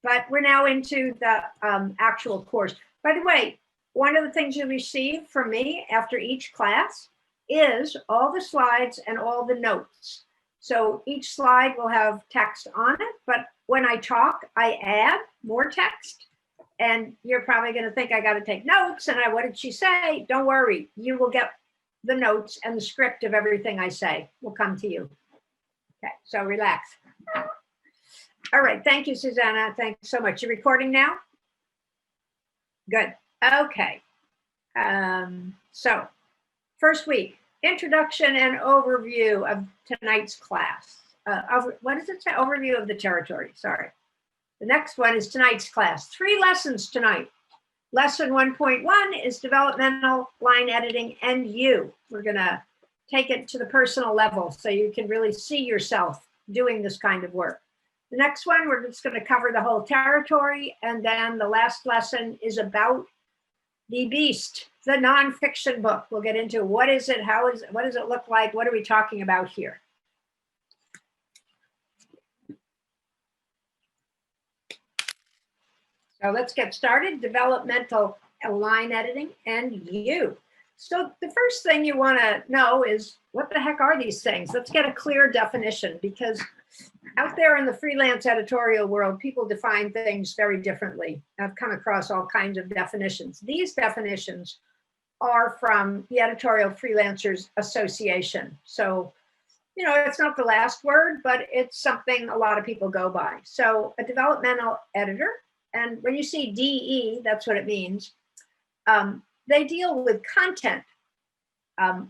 but we're now into the actual course. By the way, one of the things you receive from me after each class is all the slides and all the notes. So each slide will have text on it, but when I talk, I add more text. And you're probably going to think I got to take notes. And what did she say? Don't worry, you will get the notes and the script of everything I say will come to you. Okay, so relax. All right, thank you, Susanna. Thanks so much. You're recording now? Good. Okay. So first week, introduction and overview of tonight's class. What does it say? Overview of the territory, sorry. The next one is tonight's class. 3 lessons tonight. Lesson 1.1 is developmental line editing and you. We're gonna take it to the personal level so you can really see yourself doing this kind of work. The next one, we're just gonna cover the whole territory, and then the last lesson is about the beast, the nonfiction book. We'll get into what is it, what does it look like, what are we talking about here? So let's get started. Developmental line editing and you. So the first thing you want to know is, what the heck are these things? Let's get a clear definition, because out there in the freelance editorial world, people define things very differently. I've come across all kinds of definitions. These definitions are from the Editorial Freelancers Association. So, you know, it's not the last word, but it's something a lot of people go by. So a developmental editor, and when you see DE, that's what it means. They deal with content,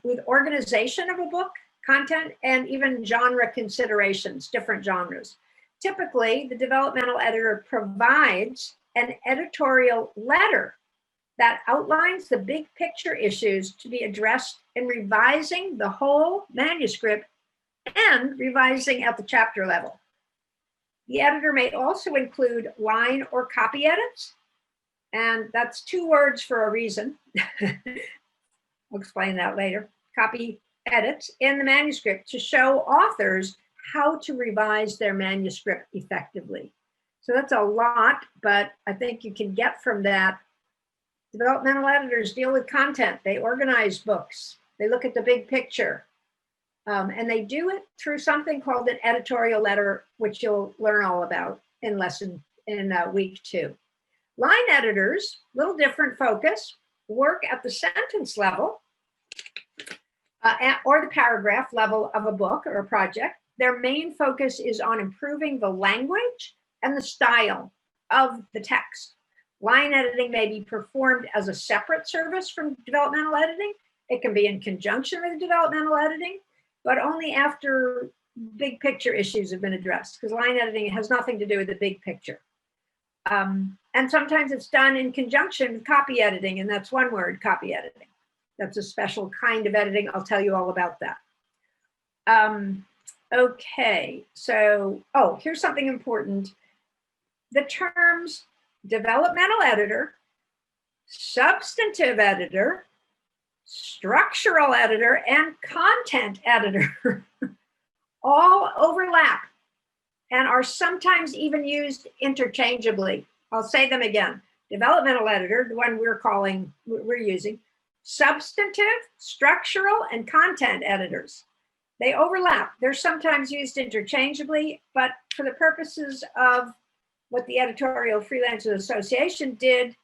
with organization of a book, content, and even genre considerations, different genres. Typically, the developmental editor provides an editorial letter that outlines the big picture issues to be addressed in revising the whole manuscript and revising at the chapter level. The editor may also include line or copy edits, and that's 2 words for a reason. I'll explain that later. Copy edits in the manuscript to show authors how to revise their manuscript effectively. So that's a lot, but I think you can get from that. Developmental editors deal with content. They organize books. They look at the big picture. And they do it through something called an editorial letter, which you'll learn all about in week 2. Line editors, little different focus, work at the sentence level or the paragraph level of a book or a project. Their main focus is on improving the language and the style of the text. Line editing may be performed as a separate service from developmental editing. It can be in conjunction with developmental editing, but only after big picture issues have been addressed, because line editing has nothing to do with the big picture. And sometimes it's done in conjunction with copy editing, and that's one word, copy editing. That's a special kind of editing. I'll tell you all about that. Okay, so, here's something important. The terms developmental editor, substantive editor, structural editor, and content editor all overlap and are sometimes even used interchangeably. I'll say them again. Developmental editor, the one we're using, substantive, structural, and content editors. They overlap. They're sometimes used interchangeably, but for the purposes of what the Editorial Freelancers Association did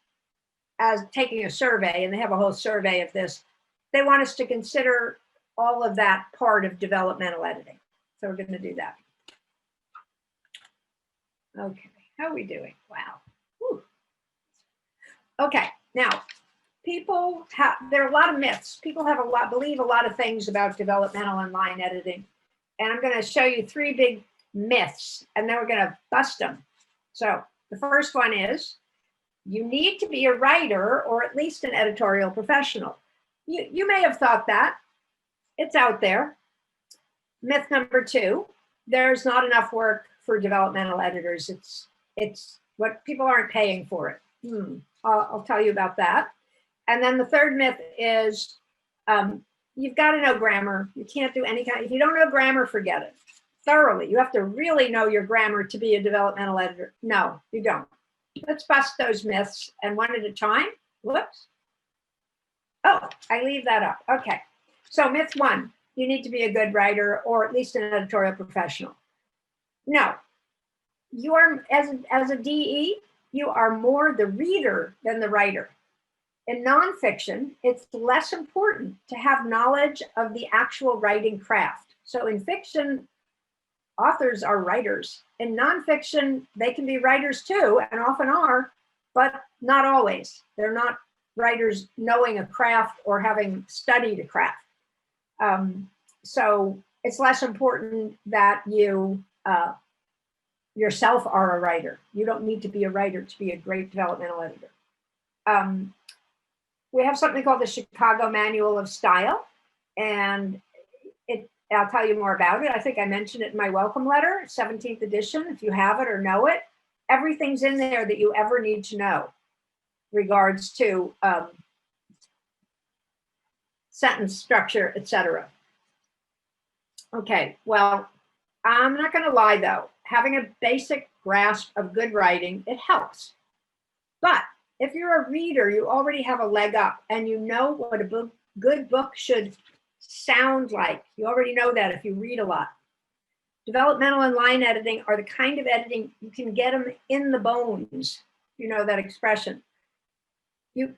as taking a survey, and they have a whole survey of this, they want us to consider all of that part of developmental editing. So we're going to do that. Okay, how are we doing? Wow. Whew. Okay, now, there are a lot of myths. People believe a lot of things about developmental and line editing. And I'm going to show you 3 big myths, and then we're going to bust them. So the first one is, you need to be a writer or at least an editorial professional. You may have thought that. It's out there. Myth number 2, there's not enough work for developmental editors. It's what people aren't paying for it. I'll tell you about that. And then the third myth is you've got to know grammar. You can't do any kind. If you don't know grammar, forget it. thoroughly. You have to really know your grammar to be a developmental editor. No, you don't. Let's bust those myths, and one at a time. Whoops. Oh, I leave that up. Okay. So myth one, you need to be a good writer or at least an editorial professional. No, you are, as a DE, you are more the reader than the writer. In nonfiction, it's less important to have knowledge of the actual writing craft. So in fiction, authors are writers. In nonfiction, they can be writers too, and often are, but not always. They're not writers knowing a craft or having studied a craft. So it's less important that you yourself are a writer. You don't need to be a writer to be a great developmental editor. We have something called the Chicago Manual of Style, and I'll tell you more about it. I think I mentioned it in my welcome letter, 17th edition. If you have it or know it, everything's in there that you ever need to know regards to sentence structure, etc. Okay, well, I'm not going to lie though. Having a basic grasp of good writing, it helps. But if you're a reader, you already have a leg up and you know what a good book should sound like. You already know that if you read a lot. Developmental and line editing are the kind of editing you can get them in the bones. You know that expression. You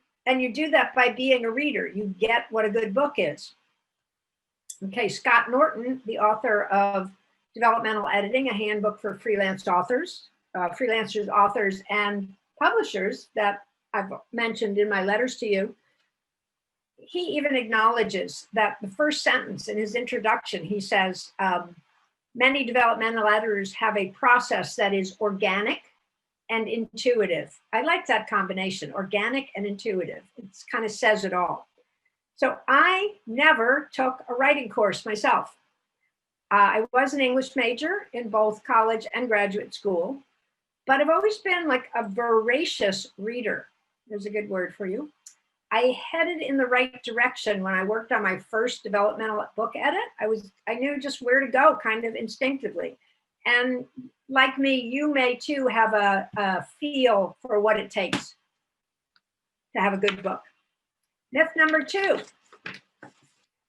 do that by being a reader. You get what a good book is. Okay, Scott Norton, the author of Developmental Editing, a handbook for freelance authors, freelancers, authors, and publishers that I've mentioned in my letters to you. He even acknowledges that the first sentence in his introduction, he says, many developmental editors have a process that is organic and intuitive. I like that combination, organic and intuitive. It kind of says it all. So I never took a writing course myself. I was an English major in both college and graduate school, but I've always been like a voracious reader. There's a good word for you. I headed in the right direction when I worked on my first developmental book edit. I knew just where to go kind of instinctively. And like me, you may too have a feel for what it takes to have a good book. Myth number two,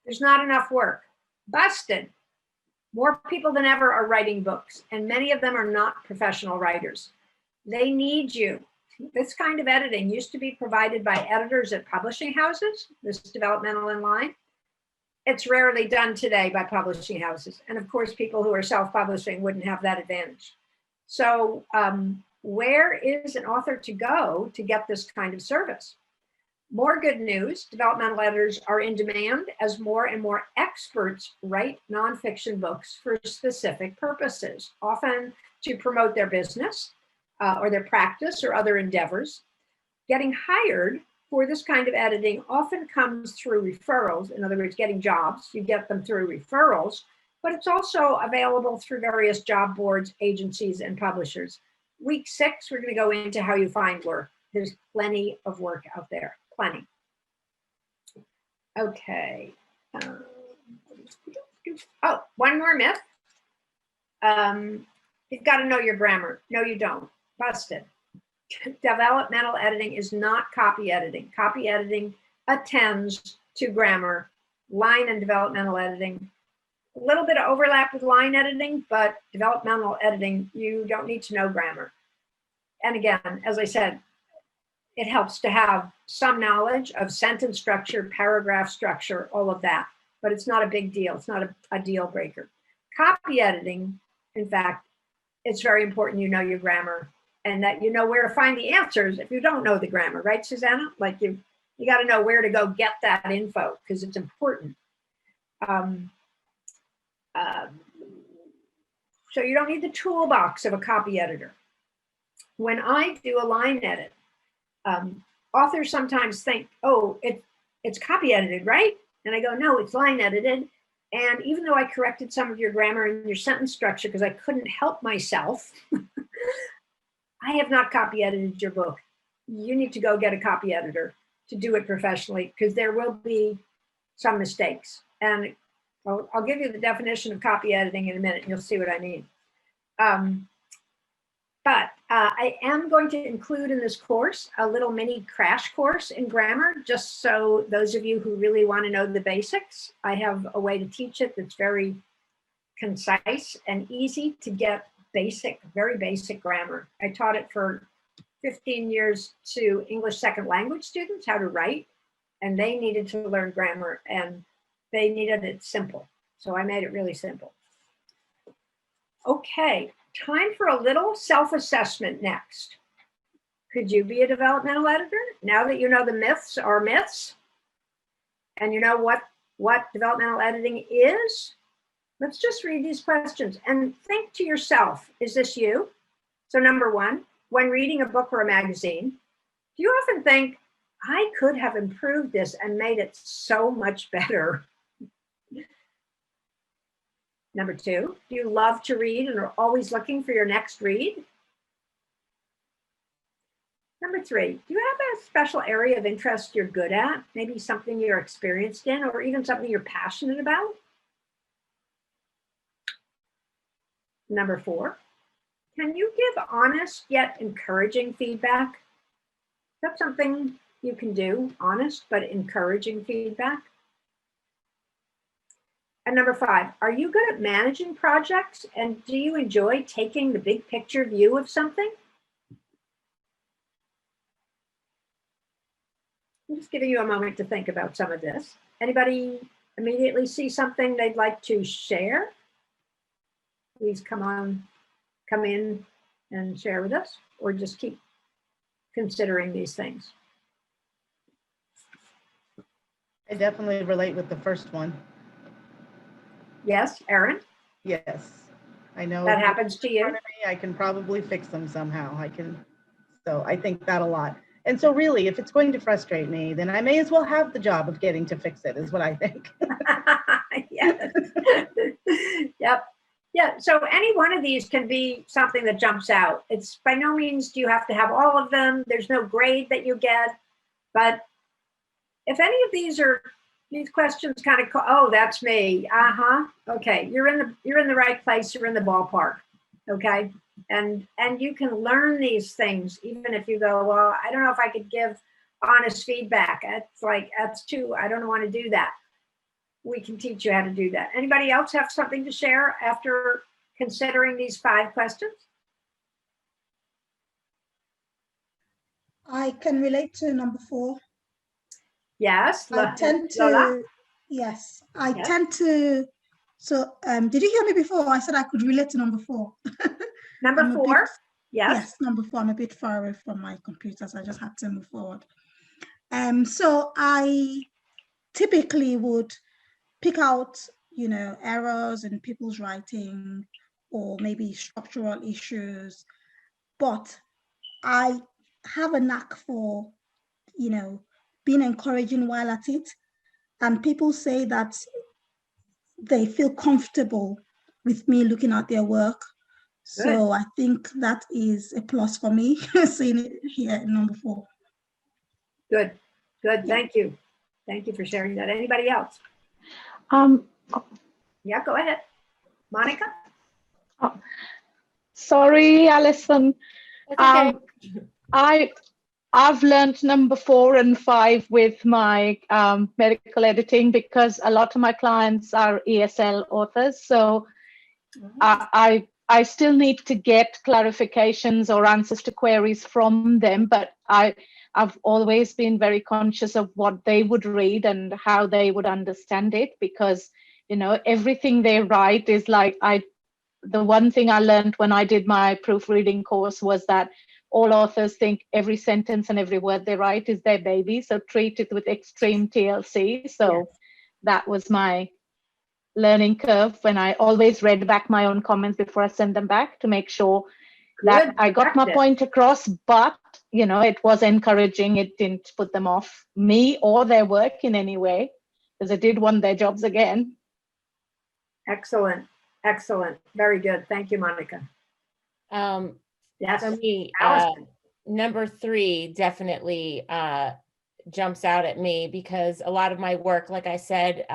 there's not enough work. Busted. More people than ever are writing books, and many of them are not professional writers. They need you. This kind of editing used to be provided by editors at publishing houses, this developmental in line. It's rarely done today by publishing houses. And of course, people who are self-publishing wouldn't have that advantage. So where is an author to go to get this kind of service? More good news, developmental editors are in demand as more and more experts write nonfiction books for specific purposes, often to promote their business or their practice or other endeavors. Getting hired for this kind of editing often comes through referrals. In other words, getting jobs, you get them through referrals, but it's also available through various job boards, agencies, and publishers. Week 6, we're going to go into how you find work. There's plenty of work out there. Plenty. Okay. Oh, one more myth. You've got to know your grammar. No, you don't. Busted. Developmental editing is not copy editing. Copy editing attends to grammar. Line and developmental editing, a little bit of overlap with line editing, but developmental editing, you don't need to know grammar. And again, as I said, it helps to have some knowledge of sentence structure, paragraph structure, all of that, but it's not a big deal. It's not a deal breaker. Copy editing, in fact, it's very important you know your grammar and that you know where to find the answers if you don't know the grammar, right, Susanna? Like you got to know where to go get that info because it's important. So you don't need the toolbox of a copy editor. When I do a line edit, authors sometimes think, oh, it's copy edited, right? And I go, no, it's line edited. And even though I corrected some of your grammar and your sentence structure because I couldn't help myself, I have not copy edited your book. You need to go get a copy editor to do it professionally because there will be some mistakes. And I'll give you the definition of copy editing in a minute, and you'll see what I mean. But I am going to include in this course a little mini crash course in grammar, just so those of you who really want to know the basics, I have a way to teach it that's very concise and easy to get basic, very basic grammar. I taught it for 15 years to English second language students, how to write, and they needed to learn grammar and they needed it simple. So I made it really simple. Okay, time for a little self-assessment next. Could you be a developmental editor? Now that you know the myths are myths and you know what developmental editing is, let's just read these questions and think to yourself, is this you? So number one, when reading a book or a magazine, do you often think, I could have improved this and made it so much better? Number two, do you love to read and are always looking for your next read? Number three, do you have a special area of interest you're good at? Maybe something you're experienced in or even something you're passionate about? Number four, can you give honest yet encouraging feedback? Is that something you can do, honest but encouraging feedback? And number five, are you good at managing projects and do you enjoy taking the big picture view of something? I'm just giving you a moment to think about some of this. Anybody immediately see something they'd like to share? Please come in and share with us, or just keep considering these things. I definitely relate with the first one. Yes, Erin? Yes, I know. That happens to you? I can probably fix them somehow. So I think that a lot. And so really, if it's going to frustrate me, then I may as well have the job of getting to fix it, is what I think. Yes. Yep. Yeah, so any one of these can be something that jumps out. It's by no means do you have to have all of them. There's no grade that you get. But if any of these questions kind of, oh, that's me. Okay, you're in the right place. You're in the ballpark. Okay, and you can learn these things even if you go, well, I don't know if I could give honest feedback. That's too. I don't want to do that. We can teach you how to do that. Anybody else have something to share after considering these 5 questions? I can relate to number 4. Yes. I tend to, yes, I tend to, so did you hear me before? I said I could relate to number 4. Number 4, yes. Yes, number 4, I'm a bit far away from my computer, so I just had to move forward. So I typically would pick out, errors in people's writing or maybe structural issues, but I have a knack for, being encouraging while at it. And people say that they feel comfortable with me looking at their work. Good. So I think that is a plus for me, seeing it here in number 4. Good. Yeah. Thank you. Thank you for sharing that. Anybody else? Yeah, go ahead. Monica? Oh, sorry, Alison. Okay. I've learned number 4 and 5 with my medical editing because a lot of my clients are ESL authors. So I still need to get clarifications or answers to queries from them, but I've always been very conscious of what they would read and how they would understand it, because everything they write is like the one thing I learned when I did my proofreading course was that all authors think every sentence and every word they write is their baby, so treat it with extreme TLC. So that was my learning curve, when I always read back my own comments before I send them back to make sure that I got my point across, but it was encouraging. It didn't put them off me or their work in any way, because I did want their jobs again. Excellent. Very good. Thank you, Monica. Yes. For me, number 3 definitely jumps out at me, because a lot of my work, like I said,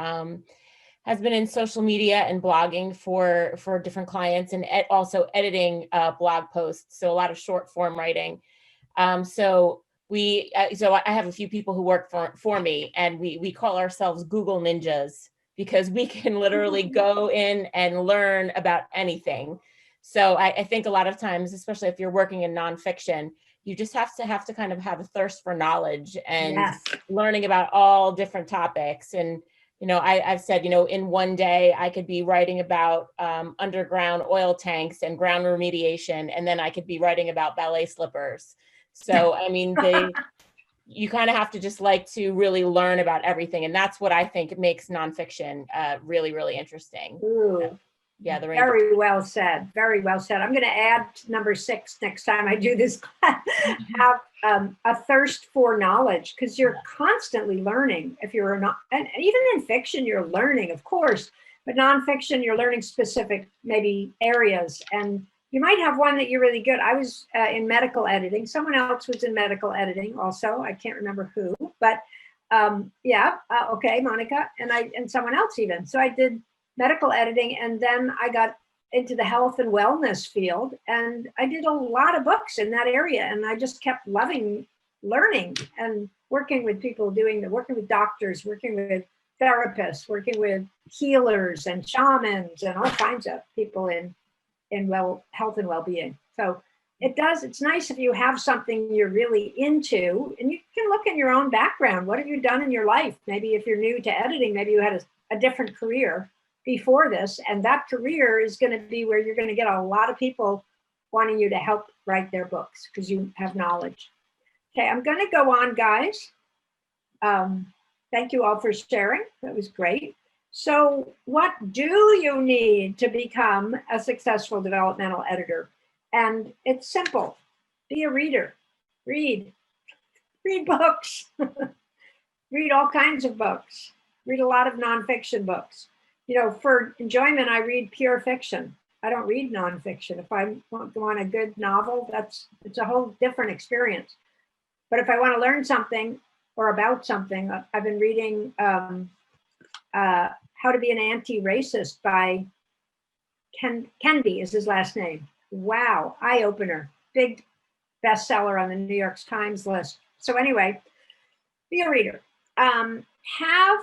has been in social media and blogging for different clients, and also editing blog posts. So a lot of short form writing. So I have a few people who work for me, and we call ourselves Google ninjas, because we can literally go in and learn about anything. So I think a lot of times, especially if you're working in nonfiction, you just have to kind of have a thirst for knowledge and Yes. learning about all different topics. And, I've said, in one day I could be writing about underground oil tanks and ground remediation, and then I could be writing about ballet slippers. So, I mean, you kind of have to just like to really learn about everything. And that's what I think makes nonfiction really, really interesting. Ooh. Yeah, the range. Very well said. Very well said. I'm going to add number 6 next time I do this class. Have a thirst for knowledge, because you're constantly learning. If you're not, and even in fiction, you're learning, of course, but nonfiction, you're learning specific maybe areas, and you might have one that you're really good. I was in medical editing. Someone else was in medical editing also. I can't remember who, but okay, Monica, and someone else even. So I did medical editing, and then I got into the health and wellness field, and I did a lot of books in that area, and I just kept loving learning and working with people, working with doctors, working with therapists, working with healers and shamans and all kinds of people in health and well-being. So it's nice if you have something you're really into, and you can look in your own background. What have you done in your life? Maybe if you're new to editing, maybe you had a different career before this, and that career is going to be where you're going to get a lot of people wanting you to help write their books because you have knowledge. Okay, I'm going to go on, guys. Thank you all for sharing. That was great. So what do you need to become a successful developmental editor? And it's simple. Be a reader. Read books. Read all kinds of books. Read a lot of nonfiction books. For enjoyment, I read pure fiction. I don't read nonfiction. If I want a good novel, it's a whole different experience. But if I want to learn something or about something, I've been reading How to Be an Anti-Racist by Kenby is his last name. Wow, eye-opener. Big bestseller on the New York Times list. So anyway, be a reader. Have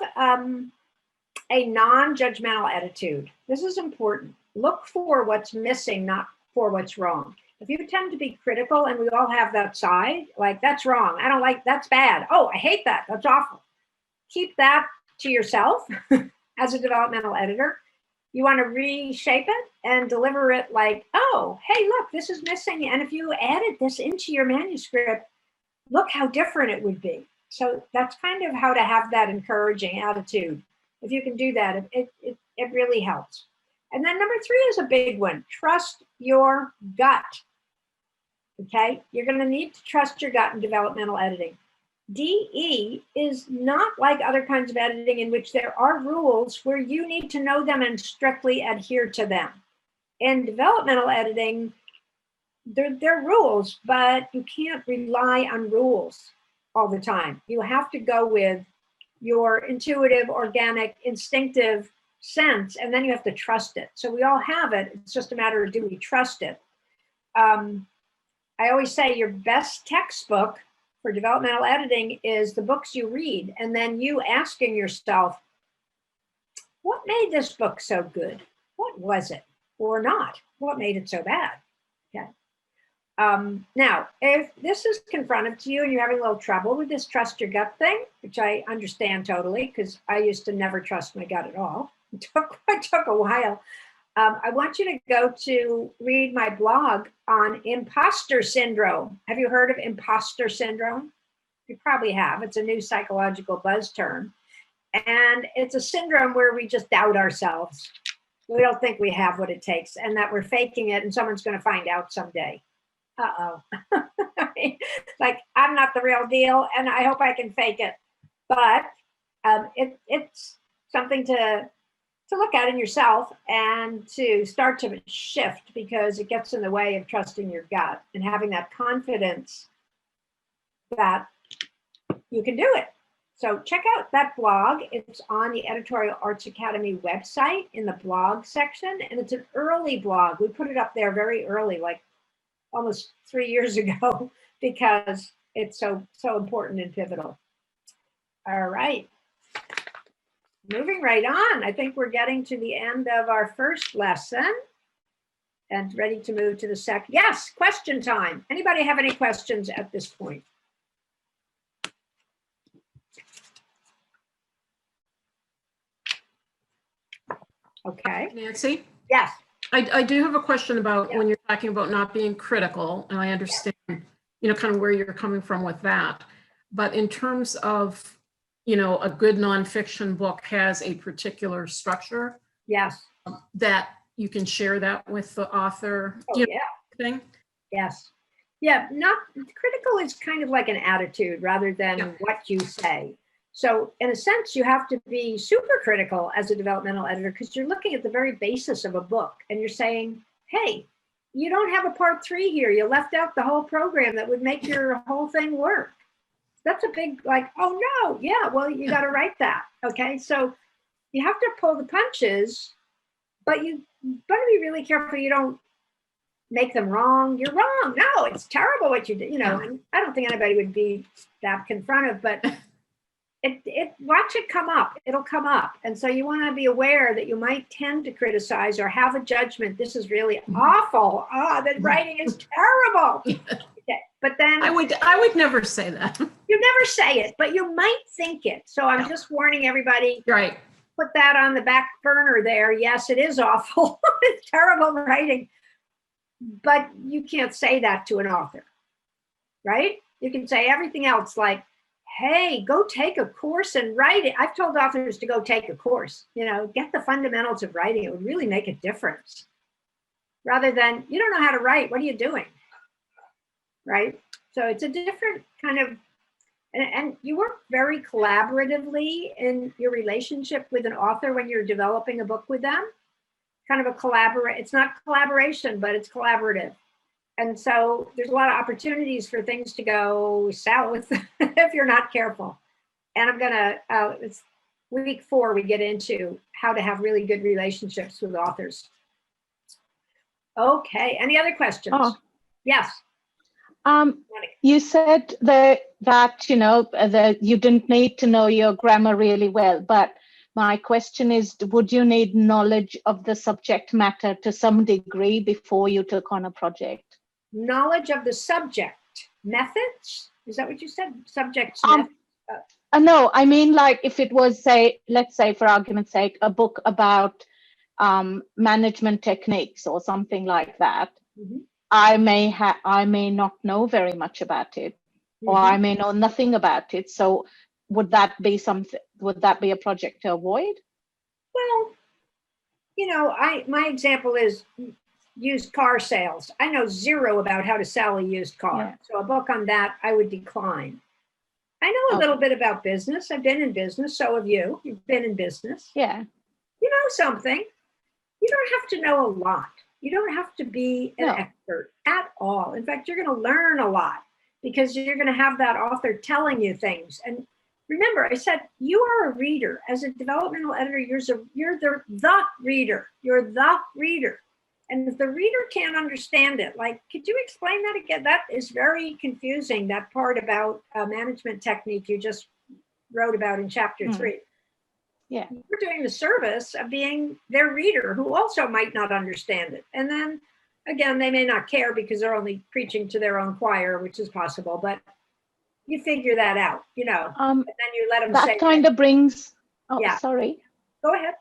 a non-judgmental attitude. This is important. Look for what's missing, not for what's wrong. If you tend to be critical, and we all have that side, like that's wrong, I don't like, that's bad, oh, I hate that, that's awful. Keep that to yourself as a developmental editor. You want to reshape it and deliver it like, oh, hey, look, this is missing. And if you added this into your manuscript, look how different it would be. So that's kind of how to have that encouraging attitude. If you can do that, it really helps. And then number 3 is a big one. Trust your gut. Okay, you're going to need to trust your gut in developmental editing. DE is not like other kinds of editing in which there are rules where you need to know them and strictly adhere to them. In developmental editing, there are rules, but you can't rely on rules all the time. You have to go with your intuitive, organic, instinctive sense, and then you have to trust it. So we all have it. It's just a matter of, do we trust it? I always say your best textbook for developmental editing is the books you read, and then you asking yourself, what made this book so good? What was it? Or not? What made it so bad? Okay. Now, if this is confronted to you and you're having a little trouble with this trust your gut thing, which I understand totally, because I used to never trust my gut at all. It took a while. I want you to go to read my blog on imposter syndrome. Have you heard of imposter syndrome? You probably have. It's a new psychological buzz term. And it's a syndrome where we just doubt ourselves. We don't think we have what it takes, and that we're faking it and someone's going to find out someday. Uh-oh. Like, I'm not the real deal, and I hope I can fake it. But it's something to look at in yourself and to start to shift, because it gets in the way of trusting your gut and having that confidence that you can do it. So check out that blog. It's on the Editorial Arts Academy website in the blog section, and it's an early blog. We put it up there very early, like almost 3 years ago, because it's so important and pivotal. All right. Moving right on. I think we're getting to the end of our first lesson and ready to move to the second. Yes, question time. Anybody have any questions at this point? Okay. Nancy, Yes. I do have a question about Yeah. when you're talking about not being critical, and I understand, kind of where you're coming from with that. But in terms of, a good nonfiction book has a particular structure Yes. that you can share that with the author. Oh, yeah. Thing? Yes. Yeah. Not critical is kind of like an attitude rather than Yeah. what you say. So in a sense, you have to be super critical as a developmental editor because you're looking at the very basis of a book and you're saying, hey, you don't have a part 3 here. You left out the whole program that would make your whole thing work. That's a big, like, oh no, yeah, well, you got to write that. Okay. So you have to pull the punches, but you better be really careful you don't make them wrong. You're wrong. No, it's terrible what you did, and I don't think anybody would be that confrontive, but watch it come up. It'll come up. And so you want to be aware that you might tend to criticize or have a judgment. This is really awful. The writing is terrible. Okay. But then I would never say that. You never say it, but you might think it. So I'm just warning everybody. Right. Put that on the back burner there. Yes, it is awful. It's terrible writing. But you can't say that to an author, right? You can say everything else like, hey, go take a course and write it. I've told authors to go take a course, get the fundamentals of writing. It would really make a difference. Rather than, you don't know how to write, what are you doing? Right? So it's a different kind of, and you work very collaboratively in your relationship with an author when you're developing a book with them. Kind of it's not collaboration, but it's collaborative. And so there's a lot of opportunities for things to go south if you're not careful. And I'm gonna, it's week 4, we get into how to have really good relationships with authors. Okay, any other questions? Oh. Yes. You said that you didn't need to know your grammar really well, but my question is, would you need knowledge of the subject matter to some degree before you took on a project? Knowledge of the subject methods? Is that what you said? Subjects methods? No, I mean, like if it was, let's say for argument's sake, a book about management techniques or something like that. Mm-hmm. I may not know very much about it, or I may know nothing about it. So would that be a project to avoid? Well, my example is used car sales. I know zero about how to sell a used car. Yeah. So a book on that, I would decline. I know a little bit about business. I've been in business. So have you. You've been in business. Yeah. You know something. You don't have to know a lot. You don't have to be an expert at all. In fact, you're going to learn a lot because you're going to have that author telling you things. And remember, I said, you are a reader. As a developmental editor, you're the reader. You're the reader. And if the reader can't understand it, like, could you explain that again? That is very confusing, that part about management technique you just wrote about in chapter 3. Yeah. You're doing the service of being their reader who also might not understand it. And then again, they may not care because they're only preaching to their own choir, which is possible, but you figure that out, and then you let them say that kind of brings, sorry. Go ahead.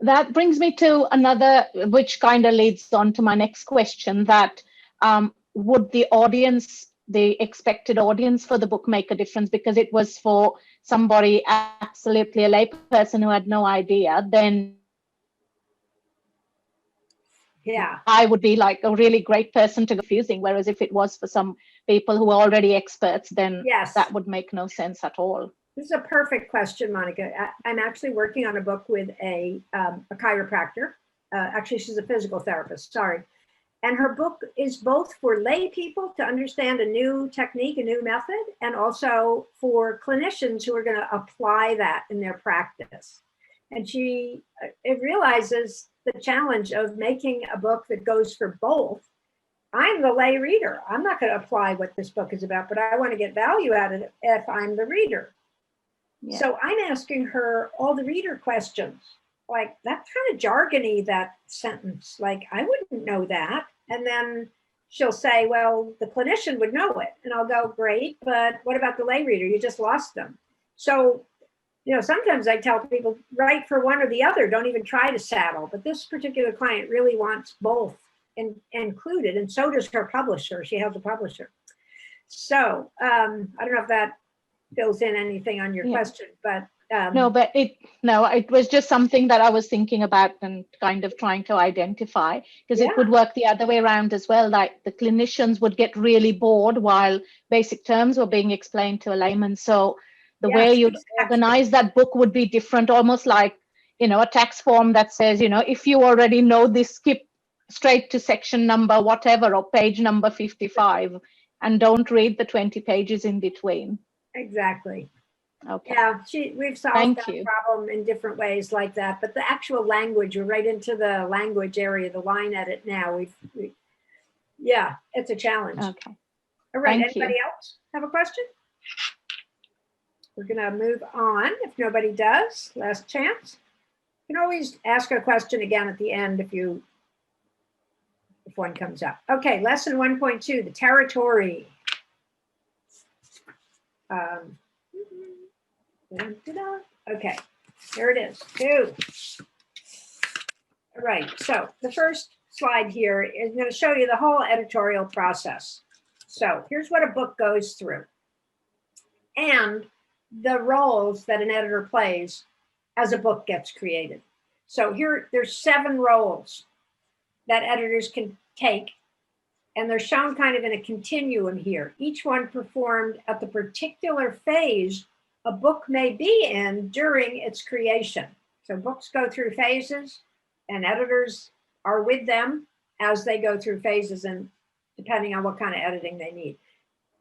That brings me to another, which kind of leads on to my next question, that would the expected audience for the book make a difference? Because it was for somebody absolutely a lay person who had no idea, then I would be like a really great person to confusing. Whereas if it was for some people who are already experts, then that would make no sense at all. This is a perfect question, Monica. I'm actually working on a book with a chiropractor. Actually, she's a physical therapist, sorry. And her book is both for lay people to understand a new technique, a new method, and also for clinicians who are going to apply that in their practice. And it realizes the challenge of making a book that goes for both. I'm the lay reader. I'm not going to apply what this book is about, but I want to get value out of it if I'm the reader. Yeah. So I'm asking her all the reader questions. Like, that's kind of jargony, that sentence. Like, I wouldn't know that. And then she'll say, well, the clinician would know it. And I'll go, great, but what about the lay reader? You just lost them. So, sometimes I tell people, write for one or the other. Don't even try to saddle. But this particular client really wants both included. And so does her publisher. She has a publisher. So I don't know if that fills in anything on your question, but no, it was just something that I was thinking about and kind of trying to identify, because it would work the other way around as well. Like, the clinicians would get really bored while basic terms were being explained to a layman. So the way you'd organize that book would be different, almost like, a tax form that says, if you already know this, skip straight to section number whatever or page number 55 and don't read the 20 pages in between. Exactly. Okay. Yeah, we've solved that problem in different ways like that. But the actual language, we're right into the language area, the line edit now. Yeah, it's a challenge. Okay. All right. Thank Anybody else have a question? We're going to move on. If nobody does, last chance. You can always ask a question again at the end if one comes up. Okay, lesson 1.2, the territory. Okay, here it is, 2. All right, so the first slide here is going to show you the whole editorial process. So here's what a book goes through and the roles that an editor plays as a book gets created. So there's 7 roles that editors can take, and they're shown kind of in a continuum here, each one performed at the particular phase a book may be in during its creation. So books go through phases, and editors are with them as they go through phases, and depending on what kind of editing they need.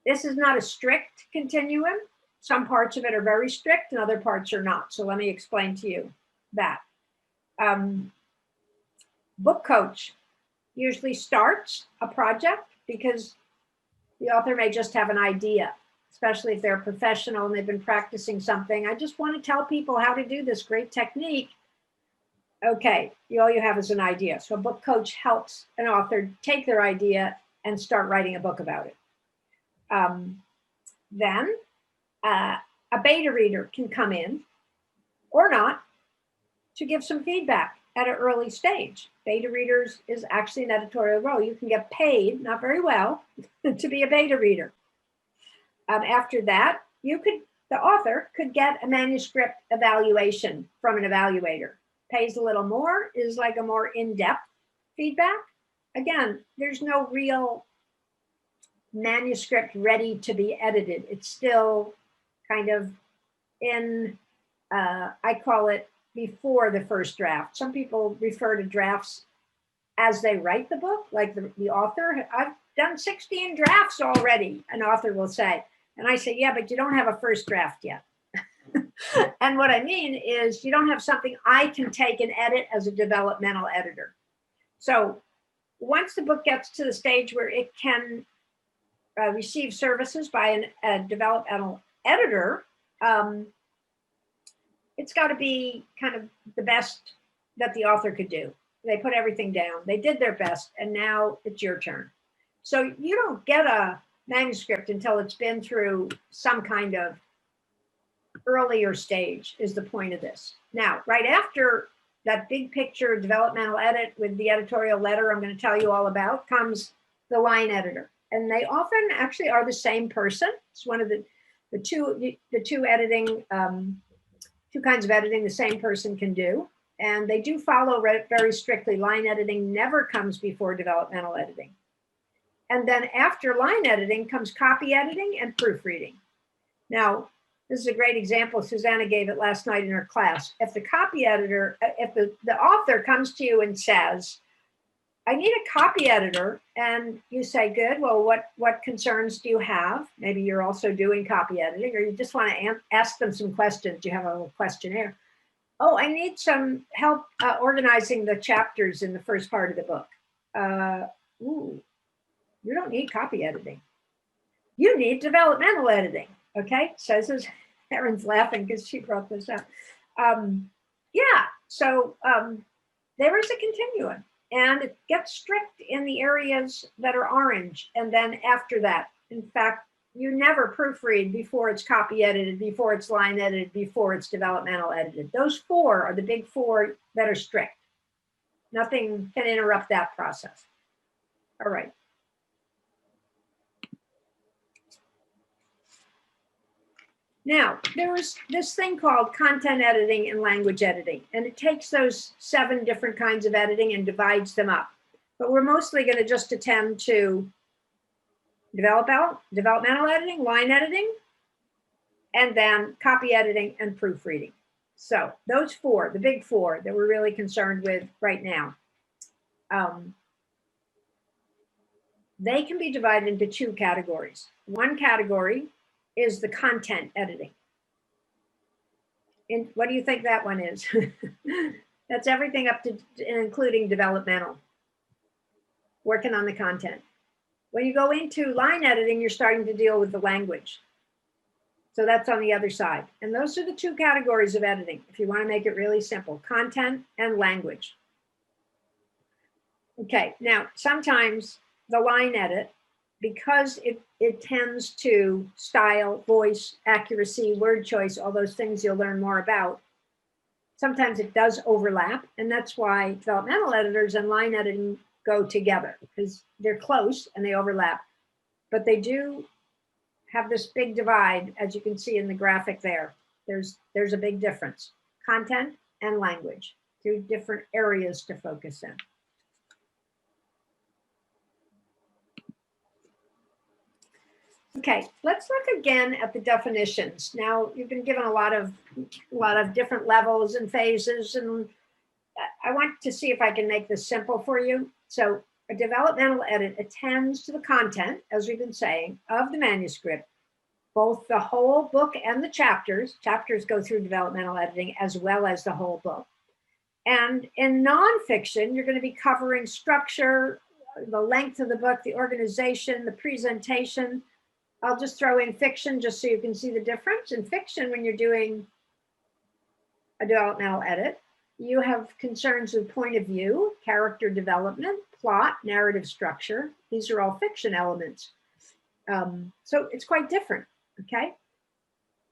This is not a strict continuum. Some parts of it are very strict and other parts are not. So let me explain to you that. Book coach usually starts a project because the author may just have an idea, especially if they're a professional and they've been practicing something. I just want to tell people how to do this great technique. Okay, all you have is an idea. So a book coach helps an author take their idea and start writing a book about it. Then a beta reader can come in or not to give some feedback at an early stage. Beta readers is actually an editorial role. You can get paid, not very well, to be a beta reader. After that, the author could get a manuscript evaluation from an evaluator. Pays a little more, is like a more in-depth feedback. Again, there's no real manuscript ready to be edited. It's still kind of in, I call it before the first draft. Some people refer to drafts as they write the book, like the author. I've done 16 drafts already, an author will say. And I say, yeah, but you don't have a first draft yet. And what I mean is you don't have something I can take and edit as a developmental editor. So once the book gets to the stage where it can receive services by a developmental editor, it's got to be kind of the best that the author could do. They put everything down. They did their best, and now it's your turn. So you don't get a manuscript until it's been through some kind of earlier stage, is the point of this. Now, right after that big picture developmental edit with the editorial letter I'm going to tell you all about comes the line editor. And they often actually are the same person. It's one of the two editing, two kinds of editing the same person can do. And they do follow very strictly. Line editing never comes before developmental editing. And then after line editing comes copy editing and proofreading. Now, this is a great example. Susanna gave it last night in her class. If the copy editor, if the author comes to you and says, I need a copy editor. And you say, good, well, what concerns do you have? Maybe you're also doing copy editing, or you just want to ask them some questions. You have a little questionnaire. Oh, I need some help organizing the chapters in the first part of the book. Ooh, you don't need copy editing. You need developmental editing. Okay, says as Erin's laughing because she brought this up. Yeah, so there is a continuum, and it gets strict in the areas that are orange. And then after that, in fact, you never proofread before it's copy edited, before it's line edited, before it's developmental edited. Those four are the big four that are strict. Nothing can interrupt that process. All right. Now, there's this thing called content editing and language editing, and it takes those 7 different kinds of editing and divides them up. But we're mostly going to just attend to developmental editing, line editing, and then copy editing and proofreading. So those 4, the big 4 that we're really concerned with right now, they can be divided into 2 categories. One category is the content editing. And what do you think that one is? That's everything up to including developmental, working on the content. When you go into line editing, you're starting to deal with the language. So that's on the other side. And those are the 2 categories of editing, if you want to make it really simple, content and language. Okay, now sometimes the line edit, because it tends to style, voice, accuracy, word choice, all those things you'll learn more about, sometimes it does overlap. And that's why developmental editors and line editing go together, because they're close and they overlap. But they do have this big divide, as you can see in the graphic there. There's a big difference. Content and language, 2 different areas to focus in. Okay, let's look again at the definitions. Now, you've been given a lot of different levels and phases, and I want to see if I can make this simple for you. So a developmental edit attends to the content, as we've been saying, of the manuscript, both the whole book and the chapters. Chapters go through developmental editing as well as the whole book. And in nonfiction, you're going to be covering structure, the length of the book, the organization, the presentation. I'll just throw in fiction just so you can see the difference. In fiction, when you're doing a developmental edit, you have concerns with point of view, character development, plot, narrative structure. These are all fiction elements. So it's quite different, okay?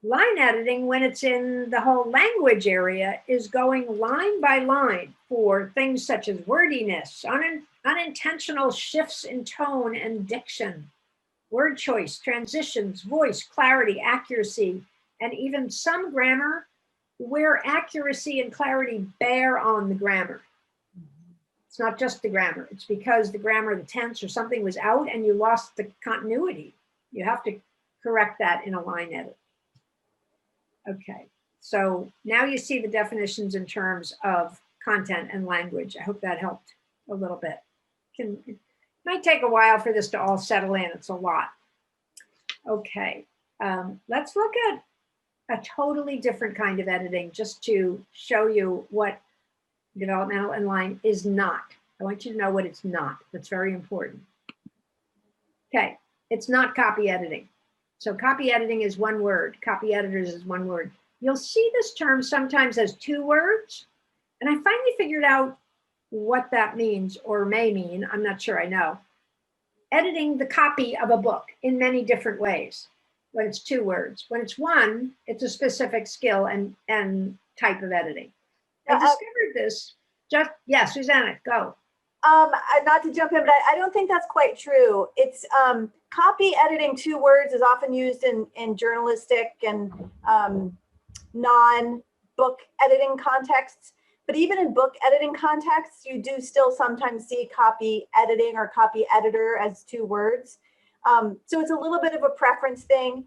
Line editing, when it's in the whole language area, is going line by line for things such as wordiness, unintentional shifts in tone and diction, word choice, transitions, voice, clarity, accuracy, and even some grammar where accuracy and clarity bear on the grammar. It's not just the grammar. It's because the grammar, the tense or something was out and you lost the continuity. You have to correct that in a line edit. Okay, so now you see the definitions in terms of content and language. I hope that helped a little bit. It might take a while for this to all settle in. It's a lot. Okay, let's look at a totally different kind of editing just to show you what developmental and line is not. I want you to know what it's not. That's very important. Okay, it's not copy editing. So copy editing is 1 word. Copy editors is 1 word. You'll see this term sometimes as 2 words. And I finally figured out what that means or may mean. I'm not sure I know. Editing the copy of a book in many different ways when it's 2 words. When it's 1, it's a specific skill and type of editing. I discovered this just, yeah, Susanna, go. Not to jump in, but I don't think that's quite true. It's copy editing 2 words is often used in journalistic and non-book editing contexts. But even in book editing contexts, you do still sometimes see copy editing or copy editor as 2 words. So it's a little bit of a preference thing.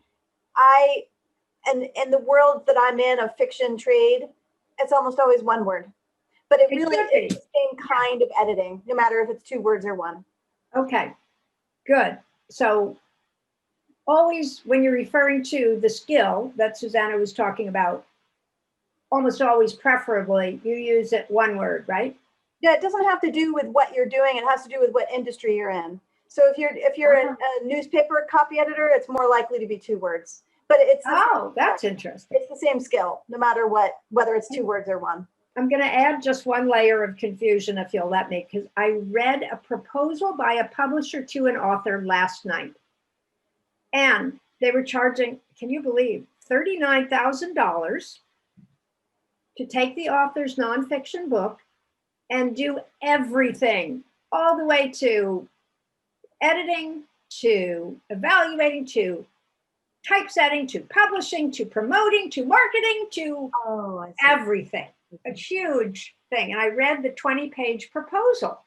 And in the world that I'm in, of fiction trade, it's almost always 1 word. but it It really could be. is the same kind of editing, no matter if it's 2 words or 1. Okay, good. So always when you're referring to the skill that Susanna was talking about, almost always preferably you use it 1 word, right? Yeah, it doesn't have to do with what you're doing. It has to do with what industry you're in. So if you're a newspaper copy editor, it's more likely to be 2 words. But it's That's interesting. it's the same skill, no matter whether it's 2 words or 1. I'm going to add just 1 layer of confusion, if you'll let me, because I read a proposal by a publisher to an author last night. And they were charging, can you believe, $39,000 to take the author's nonfiction book and do everything, all the way to editing, to evaluating, to typesetting, to publishing, to promoting, to marketing, to everything. A huge thing. And I read the 20-page proposal.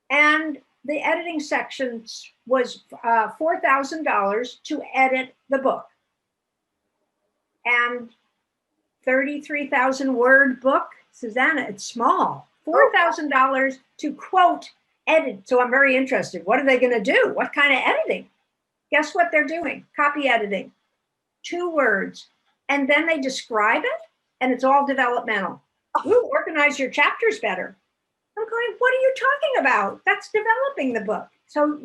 And the editing section was $4,000 to edit the book. And 33,000 word book, Susanna, it's small. $4,000 to quote edit. So I'm very interested. What are they going to do? What kind of editing? Guess what they're doing? Copy editing. 2 words. And then they describe it, and it's all developmental. Ooh, organize your chapters better. I'm going, what are you talking about? That's developing the book. So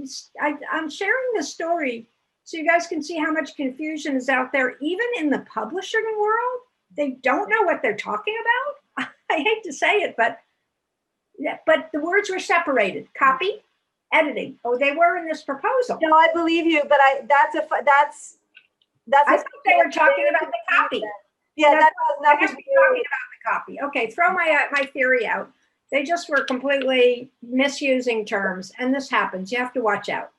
I'm sharing this story so you guys can see how much confusion is out there, even in the publishing world. They don't know what they're talking about. I hate to say it, but the words were separated. Copy, editing. Oh, they were in this proposal. No, I believe you, but I thought they were talking about the copy. Yeah, that has I nothing have to to be do talking about the copy. Okay, throw my theory out. They just were completely misusing terms, and this happens. You have to watch out.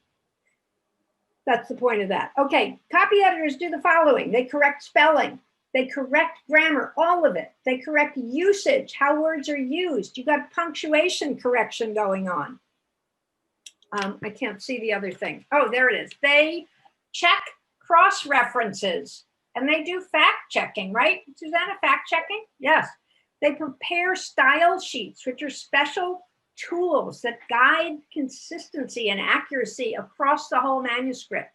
That's the point of that. Okay, copy editors do the following. They correct spelling. They correct grammar, all of it. They correct usage, how words are used. You got punctuation correction going on. I can't see the other thing. Oh, there it is. They check cross references, and they do fact checking, right, Susanna? Fact checking? Yes. They prepare style sheets, which are special tools that guide consistency and accuracy across the whole manuscript.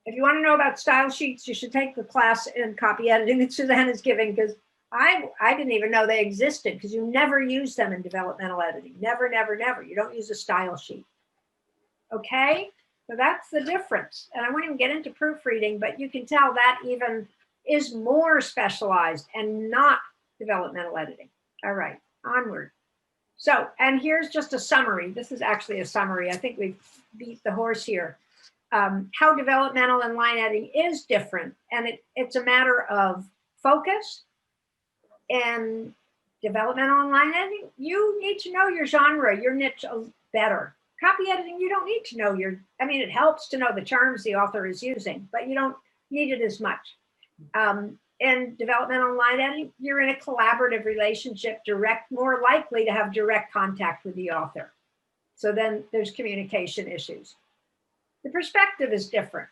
If you want to know about style sheets, you should take the class in copy editing that Susanna's giving, because I didn't even know they existed, because you never use them in developmental editing. Never, never, never. You don't use a style sheet. Okay? So that's the difference. And I won't even get into proofreading, but you can tell that even is more specialized and not developmental editing. All right, onward. So, and here's just a summary. This is actually a summary. I think we've beat the horse here. How developmental and line editing is different. And it's a matter of focus. And developmental and line editing, you need to know your genre, your niche better. Copy editing, you don't need to know it helps to know the terms the author is using, but you don't need it as much. In developmental and line editing, you're in a collaborative relationship, more likely to have direct contact with the author. So then there's communication issues. The perspective is different.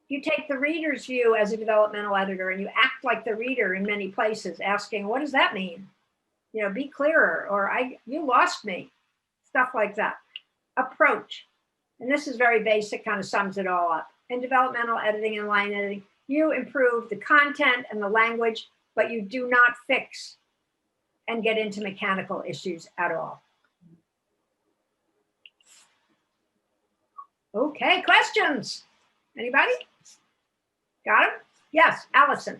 You take the reader's view as a developmental editor and you act like the reader in many places, asking, what does that mean? Be clearer, or you lost me, stuff like that. Approach, and this is very basic, kind of sums it all up. In developmental editing and line editing, you improve the content and the language, but you do not fix and get into mechanical issues at all. Okay, questions? Anybody? Got it? Yes, Allison.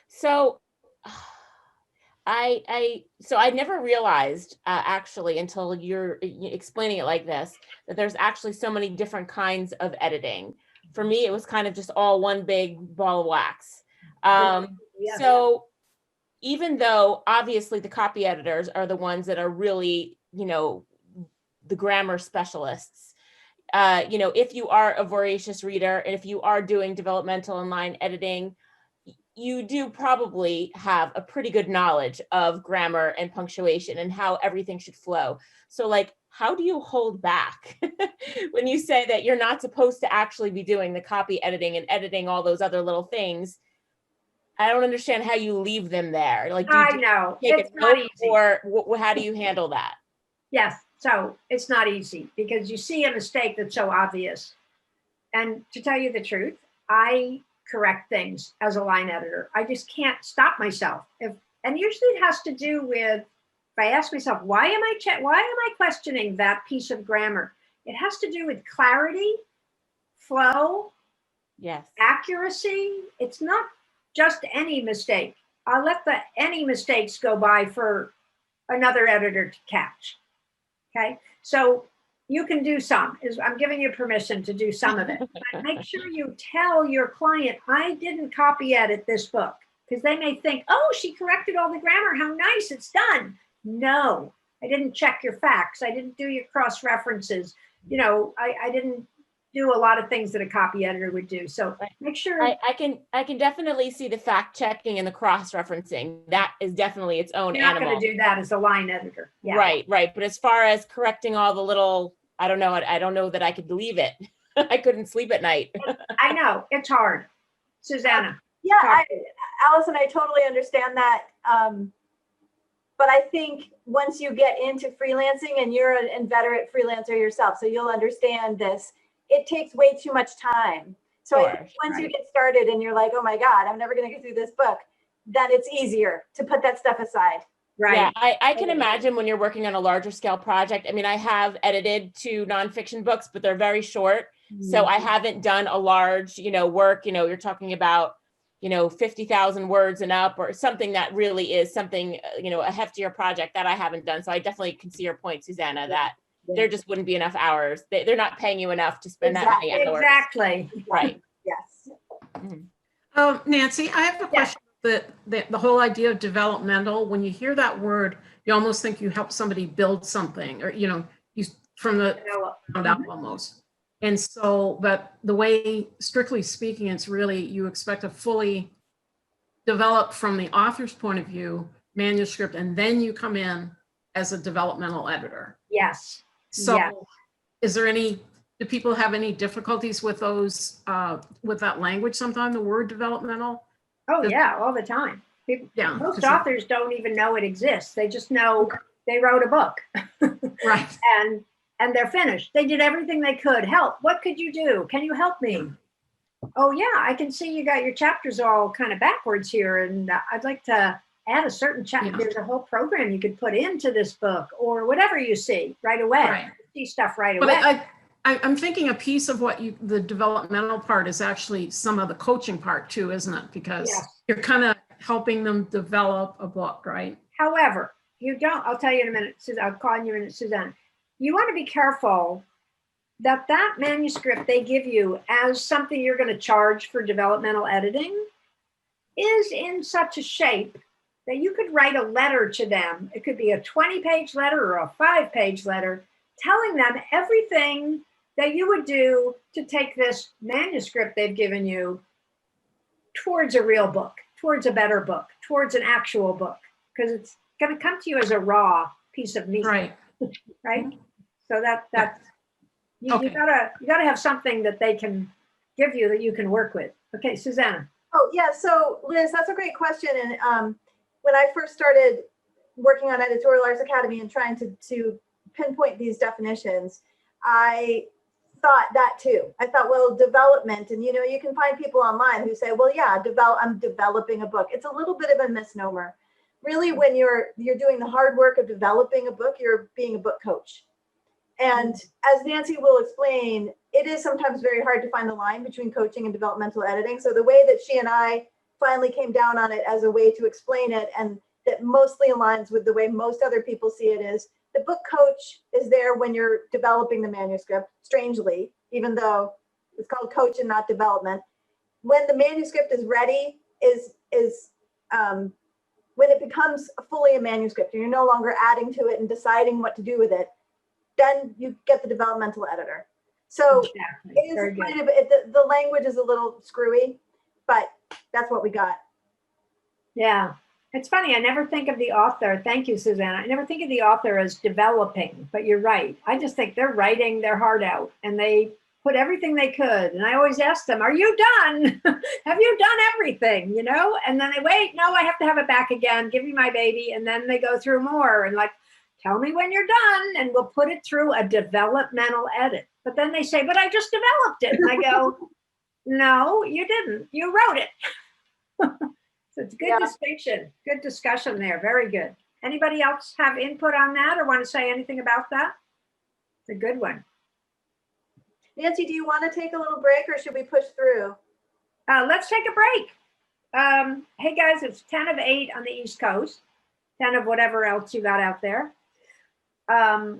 So I never realized actually until you're explaining it like this, that there's actually so many different kinds of editing. For me, it was kind of just all one big ball of wax. So even though obviously the copy editors are the ones that are really, the grammar specialists, if you are a voracious reader and if you are doing developmental and line editing, you do probably have a pretty good knowledge of grammar and punctuation and how everything should flow. So how do you hold back when you say that you're not supposed to actually be doing the copy editing and editing all those other little things? I don't understand how you leave them there. Like, do I you know, take it's a not note, easy. or how do you handle that? Yes, so it's not easy because you see a mistake that's so obvious. And to tell you the truth, I correct things as a line editor. I just can't stop myself. And usually it has to do with, if I ask myself, why am I questioning that piece of grammar? It has to do with clarity, flow, Yes. accuracy. It's not just any mistake. I'll let any mistakes go by for another editor to catch. Okay, so you can do some. I'm giving you permission to do some of it. But make sure you tell your client, I didn't copy edit this book, because they may think, oh, she corrected all the grammar. How nice, it's done. No, I didn't check your facts. I didn't do your cross references. I didn't do a lot of things that a copy editor would do. So make sure. I can definitely see the fact checking and the cross referencing. That is definitely its own You're not animal. going to do that as a line editor. Yeah. Right. But as far as correcting all the little, I don't know that I could leave it. I couldn't sleep at night. I know, it's hard. Susanna. Yeah, Allison, I totally understand that. But I think once you get into freelancing, and you're an inveterate freelancer yourself, so you'll understand this, it takes way too much time. So Sure, I think once you get started and you're like, oh my God, I'm never going to get through this book, then it's easier to put that stuff aside. Right. Yeah, I can imagine when you're working on a larger scale project. I mean, I have edited 2 nonfiction books, but they're very short. So I haven't done a large, work, you're talking about, 50,000 words and up, or something that really is something, a heftier project that I haven't done. So I definitely can see your point, Susanna, that there just wouldn't be enough hours. They're not paying you enough to spend that many hours. Exactly. Right. Yes. Nancy, I have a question. The whole idea of developmental, when you hear that word, you almost think you help somebody build something, or, you from the ground up almost. And so, but the way, strictly speaking, it's really, you expect a fully developed, from the author's point of view, manuscript, and then you come in as a developmental editor. Yes. So yes. Do people have any difficulties with those, with that language sometimes, the word developmental? Oh yeah, all the time. Most authors don't even know it exists. They just know they wrote a book. Right. And they're finished. They did everything they could. Help. What could you do? Can you help me? Oh yeah, I can see you got your chapters all kind of backwards here, and I'd like to add a certain chapter. There's a whole program you could put into this book, or whatever you see right away. Right. You see stuff right away. But I'm thinking a piece of what the developmental part is actually some of the coaching part too, isn't it? Because you're kind of helping them develop a book, right? However, I'll tell you in a minute, I'll call you in a minute, Suzanne. You want to be careful that manuscript they give you as something you're going to charge for developmental editing is in such a shape that you could write a letter to them. It could be a 20-page letter or a 5-page letter telling them everything that you would do to take this manuscript they've given you towards a real book, towards a better book, towards an actual book, because it's going to come to you as a raw piece of meat. Right. Right. So that's you gotta have something that they can give you that you can work with. Okay, Susanna. Oh yeah, so Liz, that's a great question. And when I first started working on Editorial Arts Academy and trying to pinpoint these definitions, I thought that too. I thought, well, development, and you can find people online who say, well, yeah, I'm developing a book. It's a little bit of a misnomer. Really, when you're doing the hard work of developing a book, you're being a book coach. And as Nancy will explain, it is sometimes very hard to find the line between coaching and developmental editing. So the way that she and I finally came down on it as a way to explain it, and that mostly aligns with the way most other people see it, is the book coach is there when you're developing the manuscript, strangely, even though it's called coach and not development. When the manuscript is ready is when it becomes fully a manuscript and you're no longer adding to it and deciding what to do with it, then you get the developmental editor. So it is kind of, the language is a little screwy, but that's what we got. Yeah. It's funny. I never think of the author. Thank you, Susanna. I never think of the author as developing, but you're right. I just think they're writing their heart out, and they put everything they could. And I always ask them, are you done? Have you done everything, you know? And then they wait, no, I have to have it back again. Give me my baby. And then they go through more and like, tell me when you're done and we'll put it through a developmental edit. But then they say, but I just developed it. And I go, no, you didn't. You wrote it. So it's a good distinction, good discussion there. Very good. Anybody else have input on that or want to say anything about that? It's a good one. Nancy, do you want to take a little break or should we push through? Let's take a break. Hey guys, it's 10 of 8 on the East Coast, 10 of whatever else you got out there.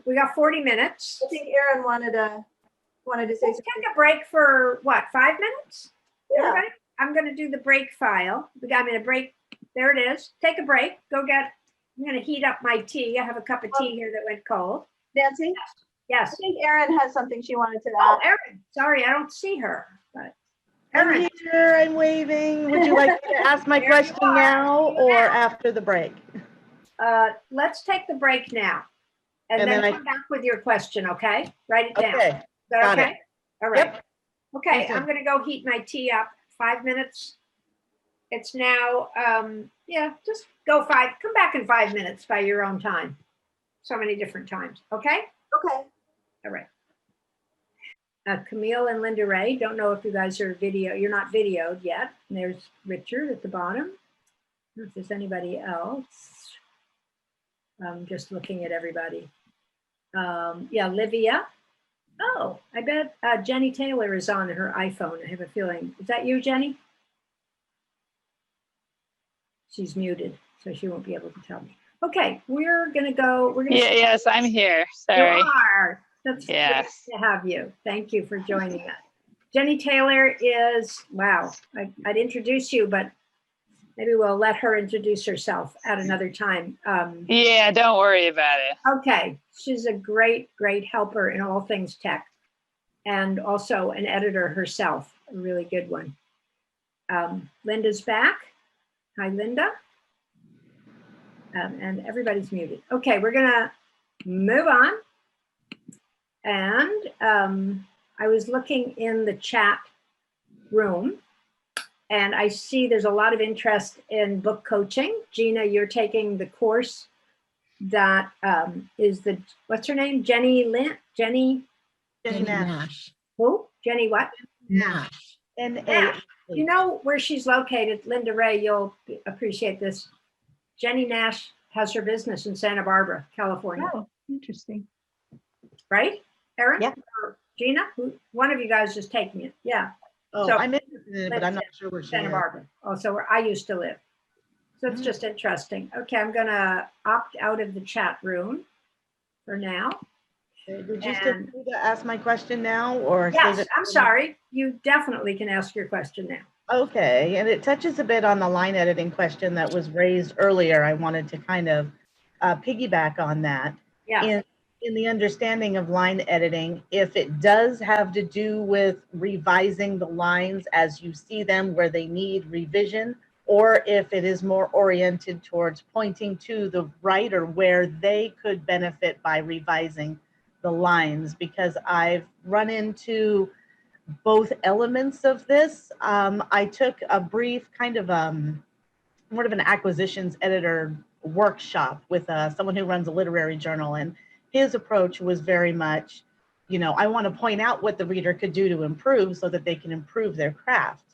We got 40 minutes. I think Erin wanted to say Let's something. take a break for what, 5 minutes? Yeah. Everybody? I'm going to do the break file. I'm going to break. There it is. Take a break. I'm going to heat up my tea. I have a cup of tea here that went cold. Nancy? Yes. I think Erin has something she wanted to Oh, add. Erin. Sorry, I don't see her. But I'm Erin, here, I'm waving. Would you like me to ask my There you question are. now or after the break? let's take the break now. And And then then come back with your question, okay? Write it down. Okay, Is that got it. okay? All right. Yep. Okay, Thank you. I'm gonna go heat my tea up. 5 minutes. It's now, yeah, just go come back in 5 minutes by your own time. So many different times, okay? Okay. All right. Camille and Linda Ray, don't know if you guys are you're not videoed yet. And there's Richard at the bottom. I don't know if there's anybody else. I'm just looking at everybody. Yeah, Livia. Oh, I bet Jenny Taylor is on her iPhone. I have a feeling. Is that you, Jenny? She's muted, so she won't be able to tell me. Okay, we're gonna go. We're gonna. Yes, I'm here. Sorry. You are. That's Yes. great to have you. Thank you for joining us. Jenny Taylor is, wow, I'd introduce you, but maybe we'll let her introduce herself at another time. Yeah, don't worry about it. Okay, she's a great, great helper in all things tech and also an editor herself, a really good one. Linda's back. Hi, Linda. And everybody's muted. Okay, we're gonna move on. And I was looking in the chat room and I see there's a lot of interest in book coaching. Gina, you're taking the course that is what's her name? Jenny Nash. Who? Jenny what? Nash. Nash. You know where she's located, Linda Ray, you'll appreciate this. Jenny Nash has her business in Santa Barbara, California. Oh, interesting. Right, Erin? Yeah. Or Gina? One of you guys is taking it. Yeah. Oh, So- I'm interested in it, but I'm not sure where she Santa is. Barbara, also where I used to live. So it's just interesting. Okay, I'm gonna opt out of the chat room for now. Did you And- still ask my question now or? Yes, save it I'm for- sorry. You definitely can ask your question now. Okay, and it touches a bit on the line editing question that was raised earlier. I wanted to kind of piggyback on that. Yeah, In the understanding of line editing, if it does have to do with revising the lines as you see them where they need revision, or if it is more oriented towards pointing to the writer where they could benefit by revising the lines, because I've run into both elements of this. I took a brief kind of more of an acquisitions editor workshop with someone who runs a literary journal, and his approach was very much, I want to point out what the reader could do to improve so that they can improve their craft.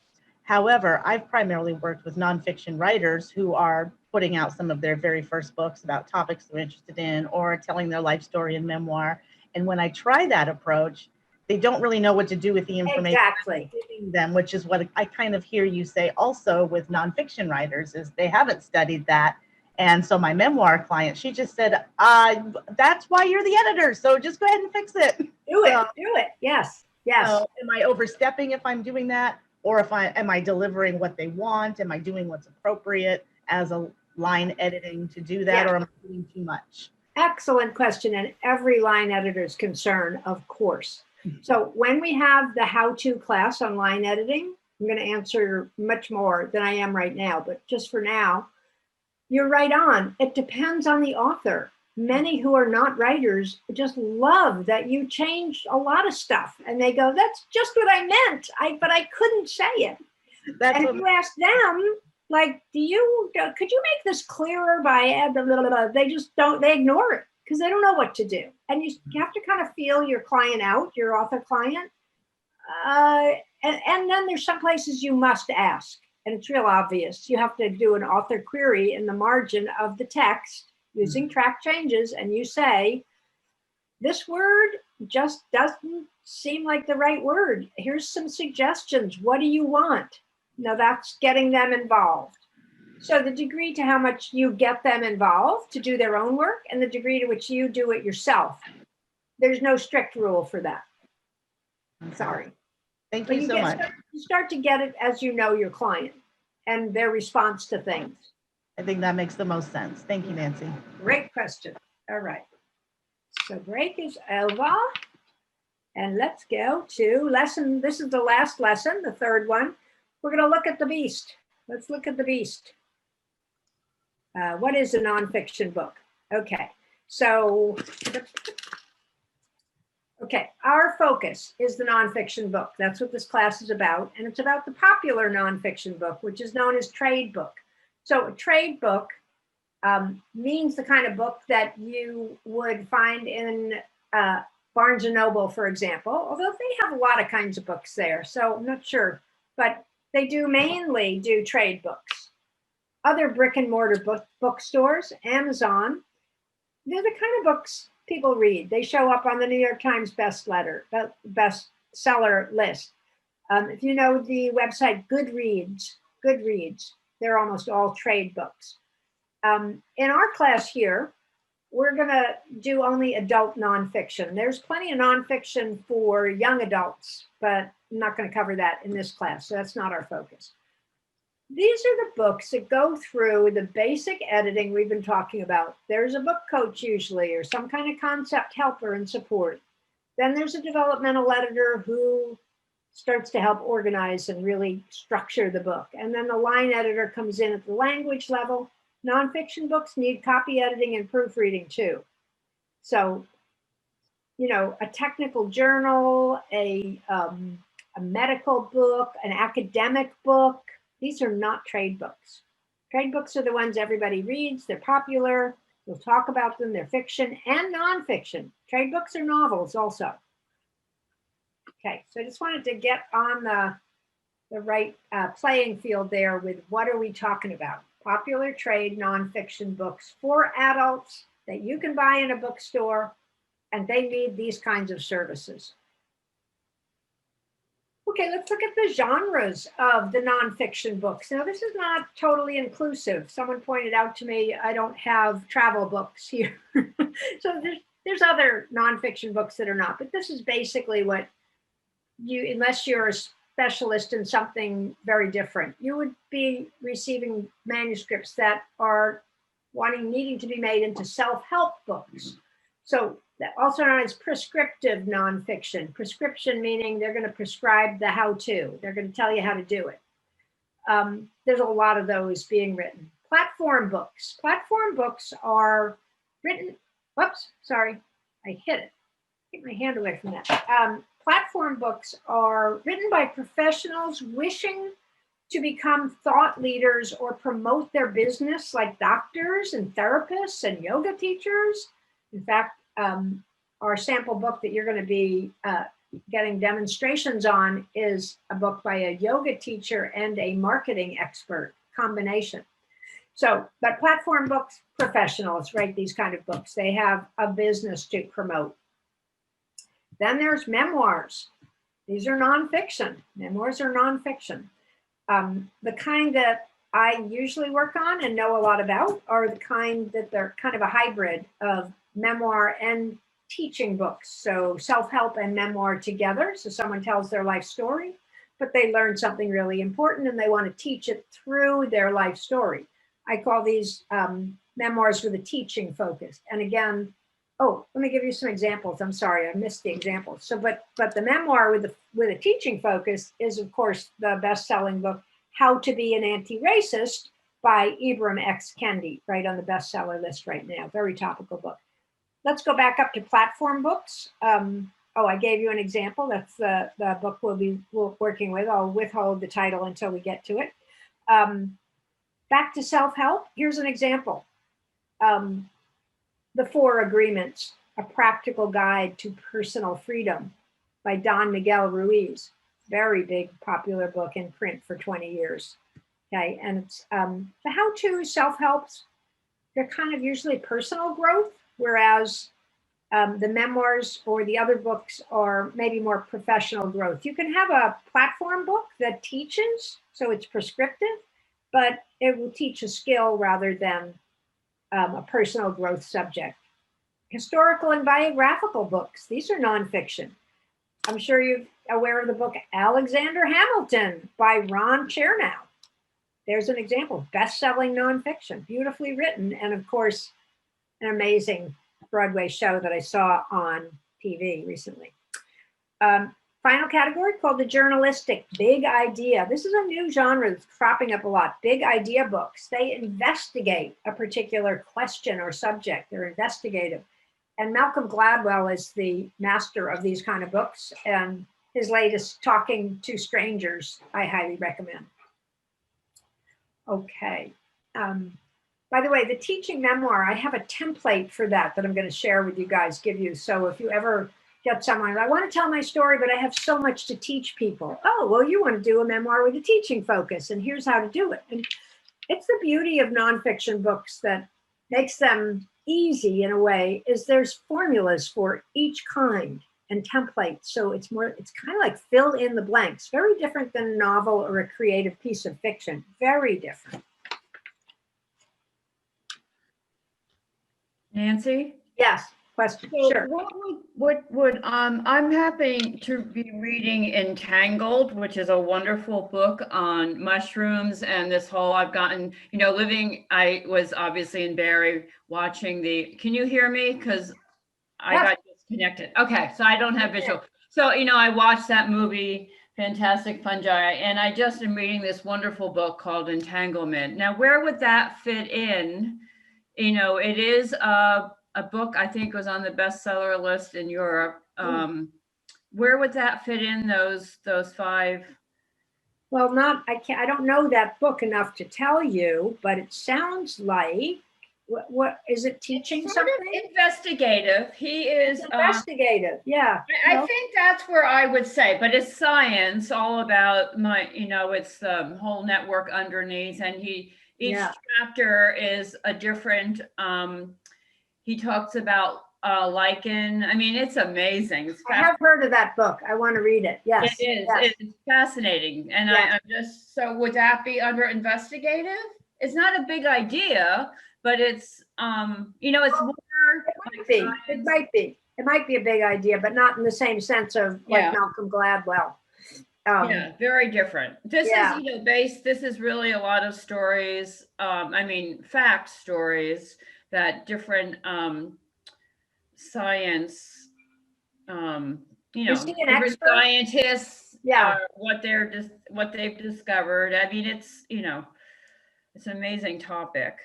However, I've primarily worked with nonfiction writers who are putting out some of their very first books about topics they're interested in or telling their life story and memoir. And when I try that approach, they don't really know what to do with the information exactly. I'm giving them, which is what I kind of hear you say also with nonfiction writers, is they haven't studied that. And so my memoir client, she just said, that's why you're the editor. So just go ahead and fix it. Do it, So- do it. Yes, yes. So am I overstepping if I'm doing that? Or am I delivering what they want? Am I doing what's appropriate as a line editing to do that? Yeah. Or am I doing too much? Excellent question, and every line editor's concern, of course. So when we have the how-to class on line editing, I'm going to answer much more than I am right now, but just for now, you're right on. It depends on the author. many who are not writers just love that you changed a lot of stuff. And they go, that's just what I meant, but I couldn't say it. That's And what if you ask them, like, could you make this clearer by blah, blah, blah, blah. They just don't, they ignore it because they don't know what to do. And you have to kind of feel your client out, your author client. And then there's some places you must ask, and it's real obvious. You have to do an author query in the margin of the text using track changes, and you say, this word just doesn't seem like the right word. Here's some suggestions. What do you want? Now that's getting them involved. So the degree to how much you get them involved to do their own work and the degree to which you do it yourself. There's no strict rule for that. Sorry. Thank But you so much. You start to get it as you know your client and their response to things. I think that makes the most sense. Thank you, Nancy. Great question. All right. So break is over. And let's go to lesson. This is the last lesson, the third one. We're going to look at the beast. Let's look at the beast. What is a nonfiction book? Okay. So, okay, our focus is the nonfiction book. That's what this class is about. And it's about the popular nonfiction book, which is known as trade book. So a trade book means the kind of book that you would find in Barnes & Noble, for example, although they have a lot of kinds of books there. So I'm not sure, but they do mainly do trade books. Other brick and mortar bookstores, Amazon, they're the kind of books people read. They show up on the New York Times bestseller list. If you know the website Goodreads, they're almost all trade books. In our class here, we're going to do only adult nonfiction. There's plenty of nonfiction for young adults, but I'm not going to cover that in this class, so that's not our focus. These are the books that go through the basic editing we've been talking about. There's a book coach usually, or some kind of concept helper and support. Then there's a developmental editor who starts to help organize and really structure the book. And then the line editor comes in at the language level. Nonfiction books need copy editing and proofreading too. So, you know, a technical journal, a medical book, an academic book, these are not trade books. Trade books are the ones everybody reads. They're popular. We'll talk about them. They're fiction and nonfiction. Trade books are novels also. Okay, so I just wanted to get on the right playing field there with what are we talking about? Popular trade nonfiction books for adults that you can buy in a bookstore, and they need these kinds of services. Okay, let's look at the genres of the nonfiction books. Now, this is not totally inclusive. Someone pointed out to me, I don't have travel books here. So there's other nonfiction books that are not, but this is basically what you, unless you're a specialist in something very different, you would be receiving manuscripts that are needing to be made into self-help books. So also known as prescriptive nonfiction. Prescription meaning they're going to prescribe the how-to. They're going to tell you how to do it. There's a lot of those being written. Platform books. Platform books are written, whoops, sorry, I hit it. Get my hand away from that. Platform books are written by professionals wishing to become thought leaders or promote their business, like doctors and therapists and yoga teachers. In fact, our sample book that you're going to be getting demonstrations on is a book by a yoga teacher and a marketing expert combination. So, but platform books, professionals write these kind of books. They have a business to promote. Then there's memoirs. These are nonfiction. Memoirs are nonfiction. The kind that I usually work on and know a lot about are the kind that they're kind of a hybrid of memoir and teaching books. So self-help and memoir together. So someone tells their life story, but they learn something really important and they want to teach it through their life story. I call these memoirs with a teaching focus. And again, oh, let me give you some examples. I'm sorry, I missed the examples. So, but the memoir with a teaching focus is, of course, the best-selling book, How to Be an Anti-Racist by Ibram X. Kendi, right on the bestseller list right now. Very topical book. let's go back up to platform books. Oh, I gave you an example. That's the book we'll working with. I'll withhold the title until we get to it. Back to self-help. Here's an example. The Four Agreements, A Practical Guide to Personal Freedom by Don Miguel Ruiz. Very big, popular book in print for 20 years. Okay, and it's the how-to self-helps. They're kind of usually personal growth, whereas the memoirs or the other books are maybe more professional growth. You can have a platform book that teaches, so it's prescriptive, but it will teach a skill rather than a personal growth subject. Historical and biographical books, these are nonfiction. I'm sure you're aware of the book Alexander Hamilton by Ron Chernow. There's an example of best-selling nonfiction, beautifully written, and of course, an amazing Broadway show that I saw on TV recently. Final category called the journalistic big idea. This is a new genre that's cropping up a lot. Big idea books. They investigate a particular question or subject. They're investigative. And Malcolm Gladwell is the master of these kind of books. And his latest, Talking to Strangers, I highly recommend. Okay. By the way, the teaching memoir, I have a template for that I'm going to share with you guys, give you. So if you ever get someone, I want to tell my story, but I have so much to teach people. Oh, well, you want to do a memoir with a teaching focus, and here's how to do it. And it's the beauty of nonfiction books that makes them easy in a way, is there's formulas for each kind and templates. So it's kind of like fill in the blanks. Very different than a novel or a creative piece of fiction. Very different. Nancy? Yes, question, So sure. what would I'm happy to be reading Entangled, which is a wonderful book on mushrooms and this whole, I've gotten, I was obviously in Barrie watching can you hear me? Because I got disconnected. Okay, so I don't have visual. So, I watched that movie, Fantastic Fungi, and I just am reading this wonderful book called Entanglement. Now, where would that fit in? It is a book I think was on the bestseller list in Europe. Where would that fit in those five? Well, I don't know that book enough to tell you, but it sounds like, what is it teaching Sort something? of investigative. He is Investigative, yeah. I think that's where I would say, but it's science, all about it's the whole network underneath, and each chapter is a different, he talks about lichen. I mean, it's amazing. I have heard of that book. I want to read it. Yes. It is. Yes. It's fascinating. And I'm just, so would that be under investigative? It's not a big idea, but it's, it's more. It might be. It might be a big idea, but not in the same sense of like Malcolm Gladwell. Yeah, very different. This is, this is really a lot of stories. Fact stories that different science, different scientists, what they've discovered. I mean, it's an amazing topic.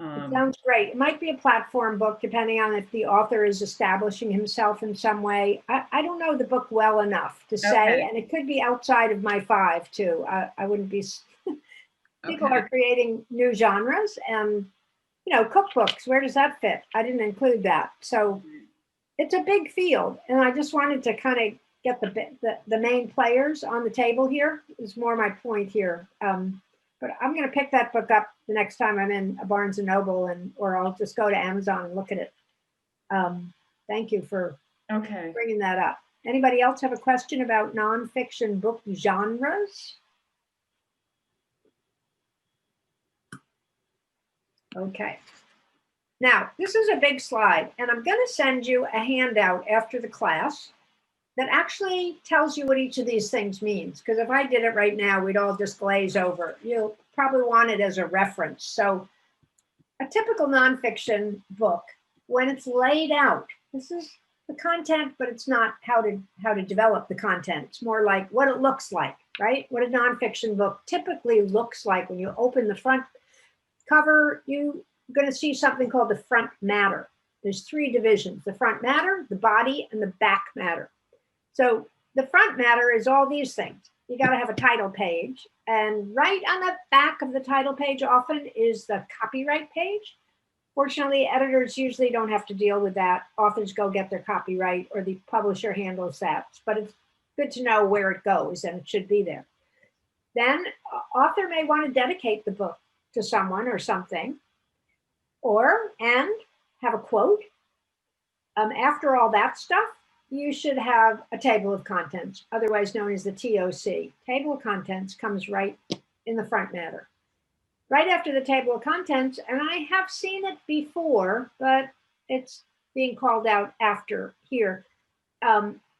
It sounds great. It might be a platform book, depending on if the author is establishing himself in some way. I don't know the book well enough to say, and it could be outside of my five too. I wouldn't be. People are creating new genres, and cookbooks. Where does that fit? I didn't include that. So it's a big field, and I just wanted to kind of get the main players on the table here. Is more my point here. But I'm going to pick that book up the next time I'm in a Barnes and Noble, or I'll just go to Amazon and look at it. Thank you for bringing that up. Anybody else have a question about nonfiction book genres? Okay. Now, this is a big slide, and I'm going to send you a handout after the class that actually tells you what each of these things means. Because if I did it right now, we'd all just glaze over. You'll probably want it as a reference. So a typical nonfiction book, when it's laid out, this is the content, but it's not how to develop the content. It's more like what it looks like, right? What a nonfiction book typically looks like. When you open the front cover, you're going to see something called the front matter. There's 3 divisions: the front matter, the body, and the back matter. So the front matter is all these things. You got to have a title page, and right on the back of the title page often is the copyright page. Fortunately, editors usually don't have to deal with that. Authors go get their copyright, or the publisher handles that, but it's good to know where it goes, and it should be there. Then author may want to dedicate the book to someone or something, and have a quote. After all that stuff, you should have a table of contents, otherwise known as the TOC. Table of contents comes right in the front matter. Right after the table of contents, and I have seen it before, but it's being called out after here,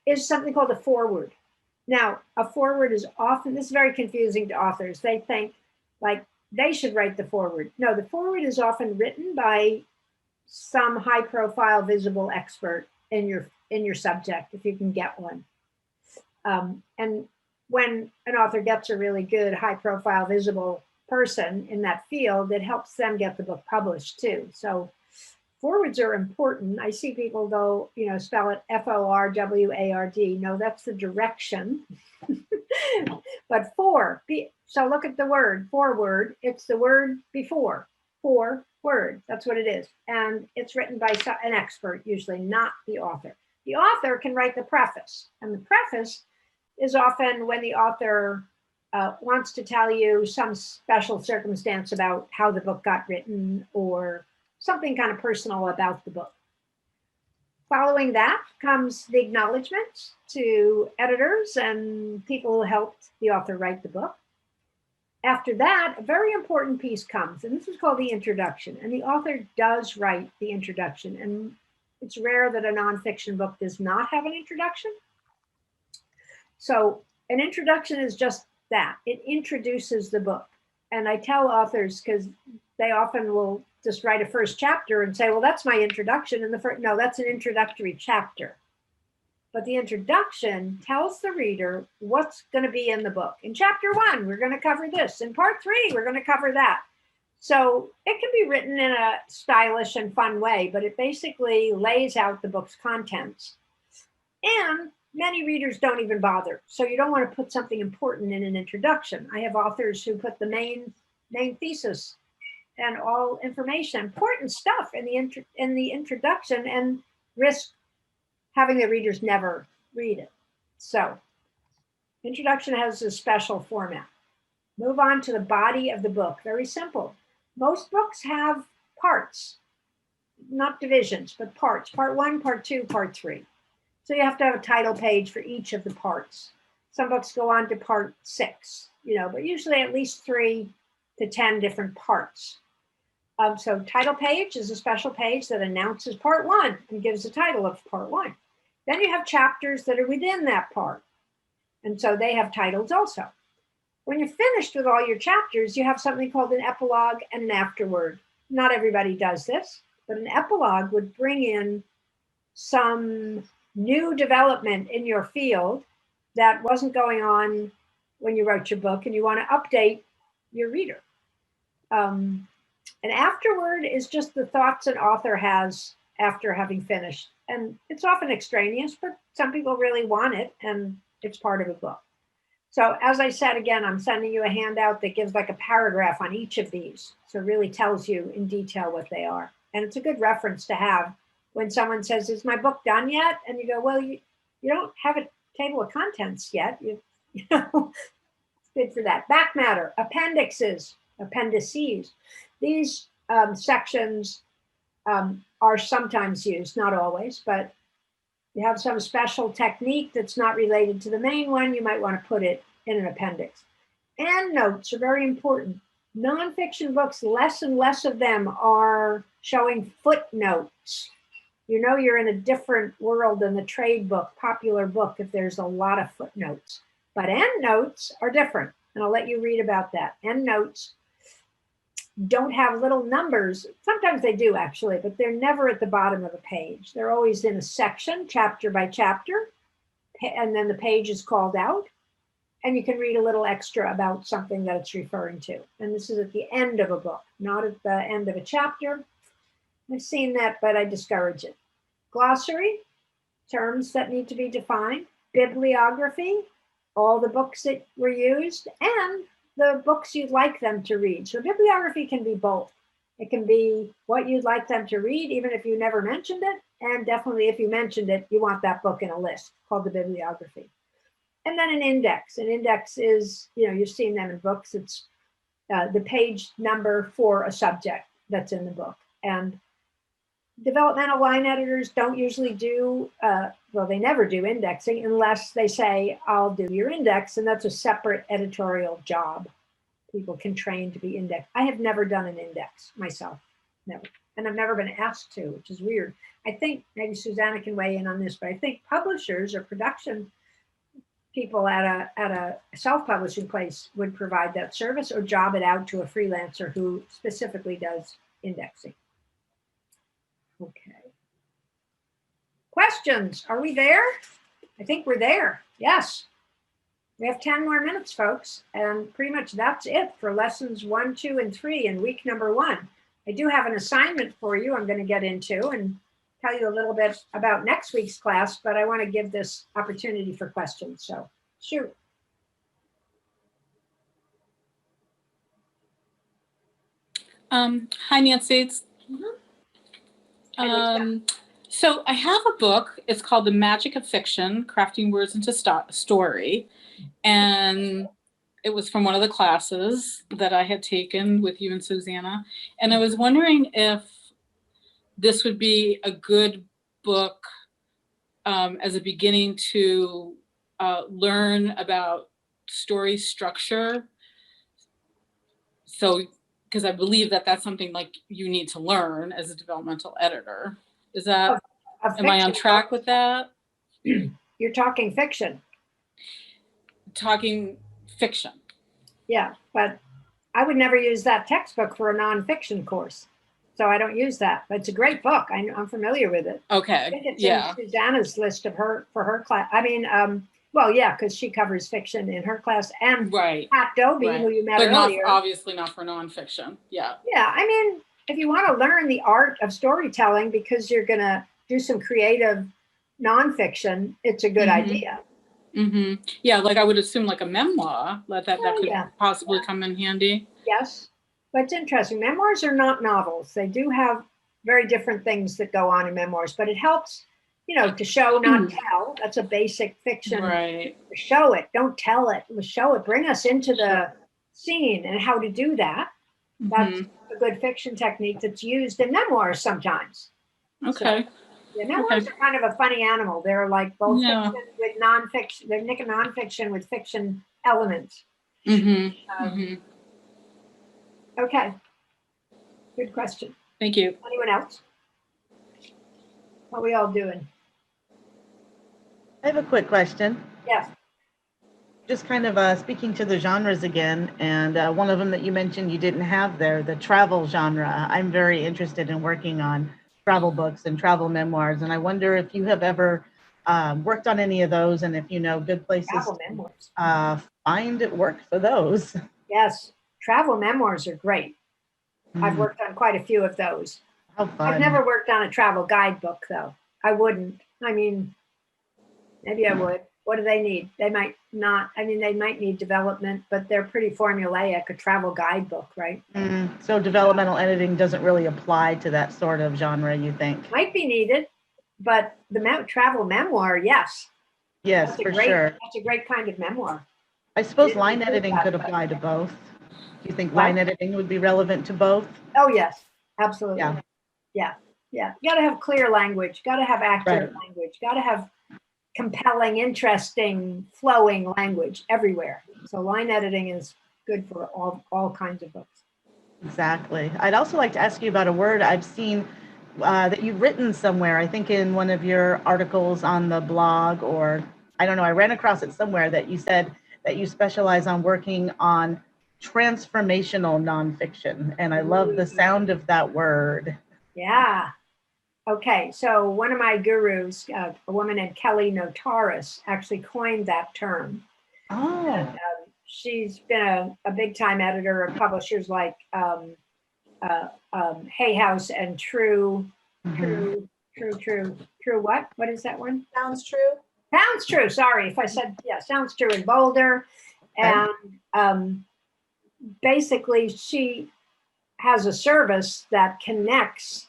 is something called a foreword. Now, a foreword is often, this is very confusing to authors. They think like they should write the foreword. No, the foreword is often written by some high profile visible expert in your subject, if you can get one. And when an author gets a really good high profile visible person in that field, it helps them get the book published too. So forewords are important. I see people though, spell it FORWARD. No, that's the direction. But so look at the word foreword. It's the word before. Foreword. That's what it is. And it's written by an expert, usually not the author. The author can write the preface. And the preface is often when the author wants to tell you some special circumstance about how the book got written or something kind of personal about the book. Following that comes the acknowledgement to editors and people who helped the author write the book. After that, a very important piece comes, and this is called the introduction. And the author does write the introduction. And it's rare that a nonfiction book does not have an introduction. So an introduction is just that. It introduces the book. And I tell authors, because they often will just write a first chapter and say, well, that's my introduction. And no, that's an introductory chapter. But the introduction tells the reader what's going to be in the book. In chapter 1, we're going to cover this. In part 3, we're going to cover that. So it can be written in a stylish and fun way, but it basically lays out the book's contents. And many readers don't even bother. So you don't want to put something important in an introduction. I have authors who put the main thesis and all information, important stuff in the introduction, and risk having the readers never read it. So introduction has a special format. Move on to the body of the book. Very simple. Most books have parts, not divisions, but parts. Part 1, part 2, part 3. So you have to have a title page for each of the parts. Some books go on to part 6, but usually at least 3 to 10 different parts. So title page is a special page that announces part 1 and gives the title of part 1. Then you have chapters that are within that part. And so they have titles also. When you're finished with all your chapters, you have something called an epilogue and an afterword. Not everybody does this, but an epilogue would bring in some new development in your field that wasn't going on when you wrote your book, and you want to update your reader. An afterword is just the thoughts an author has after having finished. And it's often extraneous, but some people really want it, and it's part of a book. So as I said, again, I'm sending you a handout that gives like a paragraph on each of these. So it really tells you in detail what they are. And it's a good reference to have when someone says, is my book done yet? And you go, well, you don't have a table of contents yet. It's good for that. Back matter, appendices. These sections are sometimes used, not always, but you have some special technique that's not related to the main one, you might want to put it in an appendix. And notes are very important. Nonfiction books, less and less of them are showing footnotes. You're in a different world than the trade book, popular book, if there's a lot of footnotes. But endnotes are different, and I'll let you read about that. Endnotes don't have little numbers. Sometimes they do actually, but they're never at the bottom of a page. They're always in a section, chapter by chapter, and then the page is called out, and you can read a little extra about something that it's referring to. And this is at the end of a book, not at the end of a chapter. I've seen that, but I discourage it. Glossary, terms that need to be defined, bibliography, all the books that were used, and the books you'd like them to read. So bibliography can be both. It can be what you'd like them to read, even if you never mentioned it. And definitely if you mentioned it, you want that book in a list called the bibliography. And then an index. An index is, you've seen them in books. It's the page number for a subject that's in the book. And developmental line editors don't usually do, they never do indexing unless they say, I'll do your index. And that's a separate editorial job. People can train to be indexed. I have never done an index myself, never. And I've never been asked to, which is weird. I think maybe Susanna can weigh in on this, but I think publishers or production people at a self-publishing place would provide that service or job it out to a freelancer who specifically does indexing. Okay. Questions? Are we there? I think we're there. Yes. We have 10 more minutes, folks, and pretty much that's it for lessons 1, 2, and 3 in week number 1. I do have an assignment for you I'm going to get into and tell you a little bit about next week's class, but I want to give this opportunity for questions. So shoot. Hi, Nancy. So I have a book. It's called The Magic of Fiction, Crafting Words into Story. And it was from one of the classes that I had taken with you and Susanna. And I was wondering if this would be a good book as a beginning to learn about story structure. So, because I believe that that's something like you need to learn as a developmental editor. Is that, am I on track with that? You're talking fiction. Talking fiction. Yeah, but I would never use that textbook for a nonfiction course. So I don't use that, but it's a great book. I'm familiar with it. Okay. I think it's in Susanna's list of for her class. I mean, well, yeah, because she covers fiction in her class, and Pat Dobie, who you met earlier. But obviously not for nonfiction. Yeah. Yeah, I mean, if you want to learn the art of storytelling because you're going to do some creative nonfiction, it's a good idea. Mm-hmm. Yeah, like I would assume like a memoir, that could possibly come in handy. Yes, but it's interesting. Memoirs are not novels. They do have very different things that go on in memoirs, but it helps, to show, not tell. That's a basic fiction. Right. Show it, don't tell it. Show it, bring us into the scene and how to do that. That's a good fiction technique that's used in memoirs sometimes. Okay. So, memoirs are kind of a funny animal. They're like both fiction with nonfiction. They're nonfiction with fiction elements. Okay. Good question. Thank you. Anyone else? How are we all doing? I have a quick question. Yes. Just kind of speaking to the genres again, and one of them that you mentioned you didn't have there, the travel genre. I'm very interested in working on travel books and travel memoirs, and I wonder if you have ever worked on any of those, and if you know good places travel memoirs. Find work for those. Yes, travel memoirs are great. I've worked on quite a few of those. How fun. I've never worked on a travel guidebook, though. I wouldn't. I mean, maybe I would. What do they need? They might not. I mean, they might need development, but they're pretty formulaic, a travel guidebook, right? So developmental editing doesn't really apply to that sort of genre, you think? Might be needed, but the travel memoir, yes. Yes, for sure. That's a great kind of memoir. I suppose line editing could apply to both. Do you think line editing would be relevant to both? Oh, yes, absolutely. Yeah. You got to have clear language, got to have accurate language, got to have compelling, interesting, flowing language everywhere. So line editing is good for all kinds of books. Exactly. I'd also like to ask you about a word I've seen that you've written somewhere, I think in one of your articles on the blog, or I don't know, I ran across it somewhere that you said that you specialize on working on transformational nonfiction. And I love the sound of that word. Yeah. Okay. So one of my gurus, a woman named Kelly Notaris, actually coined that term. Oh. And, she's been a big time editor of publishers like Hay House and True Mhm. what? What is that one? Sounds true. Sounds True. Sorry if I said, yeah, Sounds True in Boulder. Okay. And basically she has a service that connects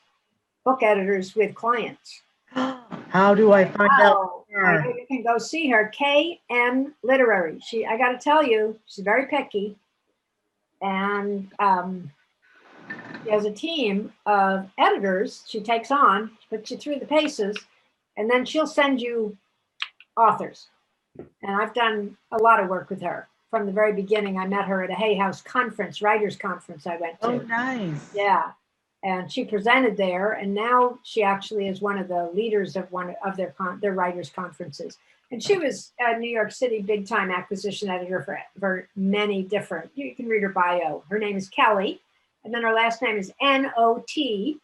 book editors with clients. How do I find out Oh, I more? know you can go see her, KN Literary. I got to tell you, she's very picky. And she has a team of editors she takes on, puts you through the paces, and then she'll send you authors. And I've done a lot of work with her. From the very beginning, I met her at a Hay House conference, writers conference I went to. Oh, nice. Yeah. And she presented there, and now she actually is one of the leaders of one of their writers conferences. And she was a New York City big time acquisition editor for many different. You can read her bio. Her name is Kelly, and then her last name is Notaras,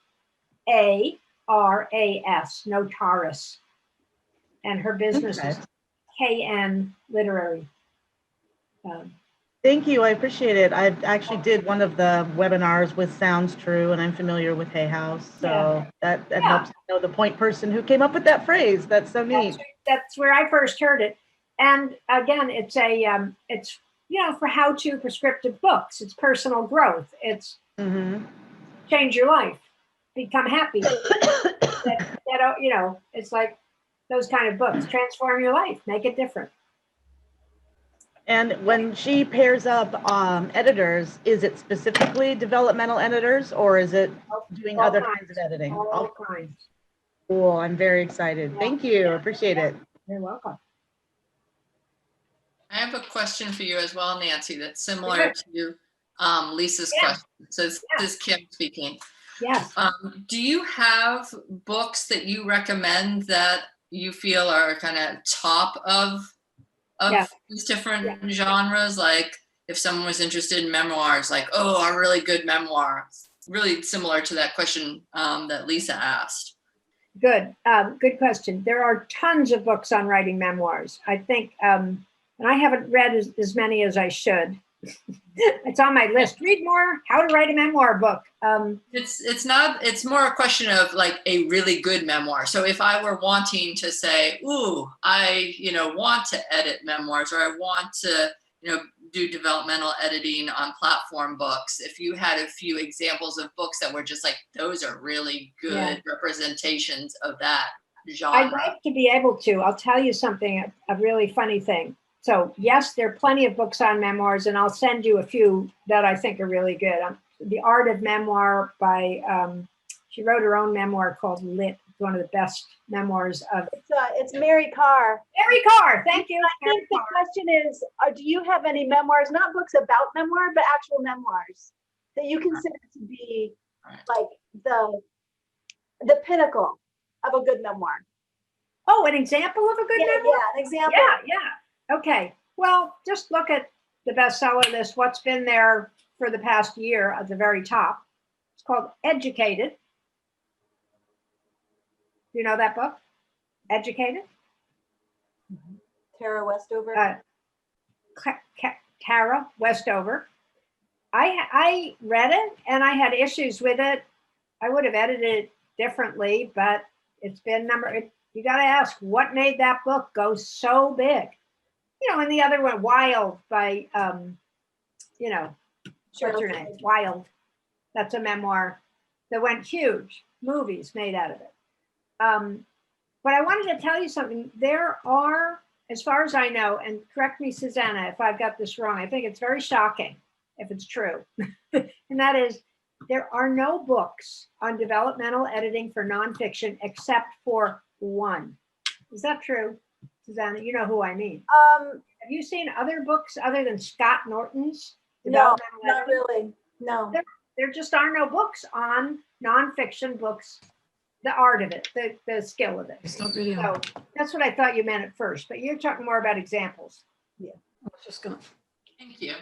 Notaras, and her business is KN Literary. Thank you. I appreciate it. I actually did one of the webinars with Sounds True, and I'm familiar with Hay House. So that helps know the point person who came up with that phrase. That's so neat. That's where I first heard it. And again, it's it's for how-to prescriptive books. It's personal growth. It's change your life, become happy. It's like those kind of books. Transform your life, make it different. And when she pairs up editors, is it specifically developmental editors, or is it doing other kinds of editing? All kinds. Cool. I'm very excited. Thank you. Appreciate it. You're welcome. I have a question for you as well, Nancy, that's similar to Lisa's question. So this is Kim speaking. Yes. Do you have books that you recommend that you feel are kind of top of these different genres? Like if someone was interested in memoirs, like, oh, a really good memoir, really similar to that question that Lisa asked. Good. Good question. There are tons of books on writing memoirs. I think, and I haven't read as many as I should. It's on my list. Read more. How to write a memoir book. It's more a question of like a really good memoir. So if I were wanting to say, ooh, I want to edit memoirs, or I want to do developmental editing on platform books, if you had a few examples of books that were just like, those are really good representations of that genre. I'd like to be able to. I'll tell you something, a really funny thing. So yes, there are plenty of books on memoirs, and I'll send you a few that I think are really good. The Art of Memoir by, she wrote her own memoir called Lit, one of the best memoirs of. It's Mary Carr. Mary Carr, thank you. I think the question is, do you have any memoirs, not books about memoir, but actual memoirs that you consider to be like the pinnacle of a good memoir? Oh, an example of a good memoir? Yeah, an example. Yeah. Okay. Well, just look at the bestseller list, what's been there for the past year at the very top. It's called Educated. Do you know that book? Educated? Tara Westover. Tara Westover. I read it and I had issues with it. I would have edited it differently, but it's been you got to ask what made that book go so big. And the other one, Wild by, what's her name? Wild. That's a memoir that went huge. Movies made out of it. But I wanted to tell you something. There are, as far as I know, and correct me, Susanna, if I've got this wrong, I think it's very shocking if it's true. And that is, there are no books on developmental editing for nonfiction except for one. Is that true, Susanna? You know who I mean. Have you seen other books other than Scott Norton's? No, not really. No. There just are no books on nonfiction books, the art of it, the skill of it. So that's what I thought you meant at first, but you're talking more about examples. Yeah. I was just gonna. Thank you.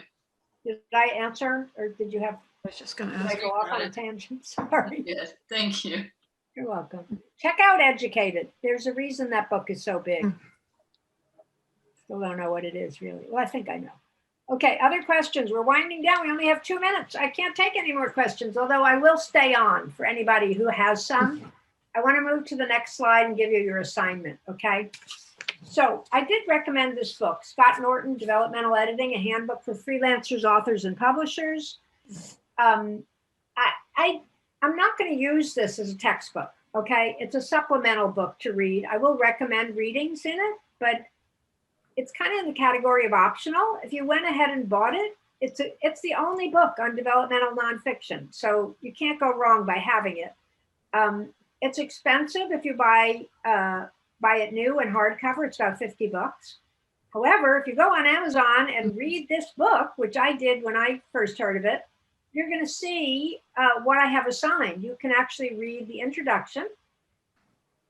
Did I answer, or did you have? I was just gonna ask. Did I go off on a tangent? Sorry. Yes, thank you. You're welcome. Check out Educated. There's a reason that book is so big. Still don't know what it is really. Well, I think I know. Okay, other questions? We're winding down. We only have 2 minutes. I can't take any more questions, although I will stay on for anybody who has some. I want to move to the next slide and give you your assignment, okay? So I did recommend this book, Scott Norton, Developmental Editing, a handbook for freelancers, authors, and publishers. I'm not going to use this as a textbook, okay? It's a supplemental book to read. I will recommend readings in it, but it's kind of in the category of optional. If you went ahead and bought it, it's the only book on developmental nonfiction, so you can't go wrong by having it. It's expensive if you buy it new and hardcover. It's about $50. However, if you go on Amazon and read this book, which I did when I first heard of it, you're going to see what I have assigned. You can actually read the introduction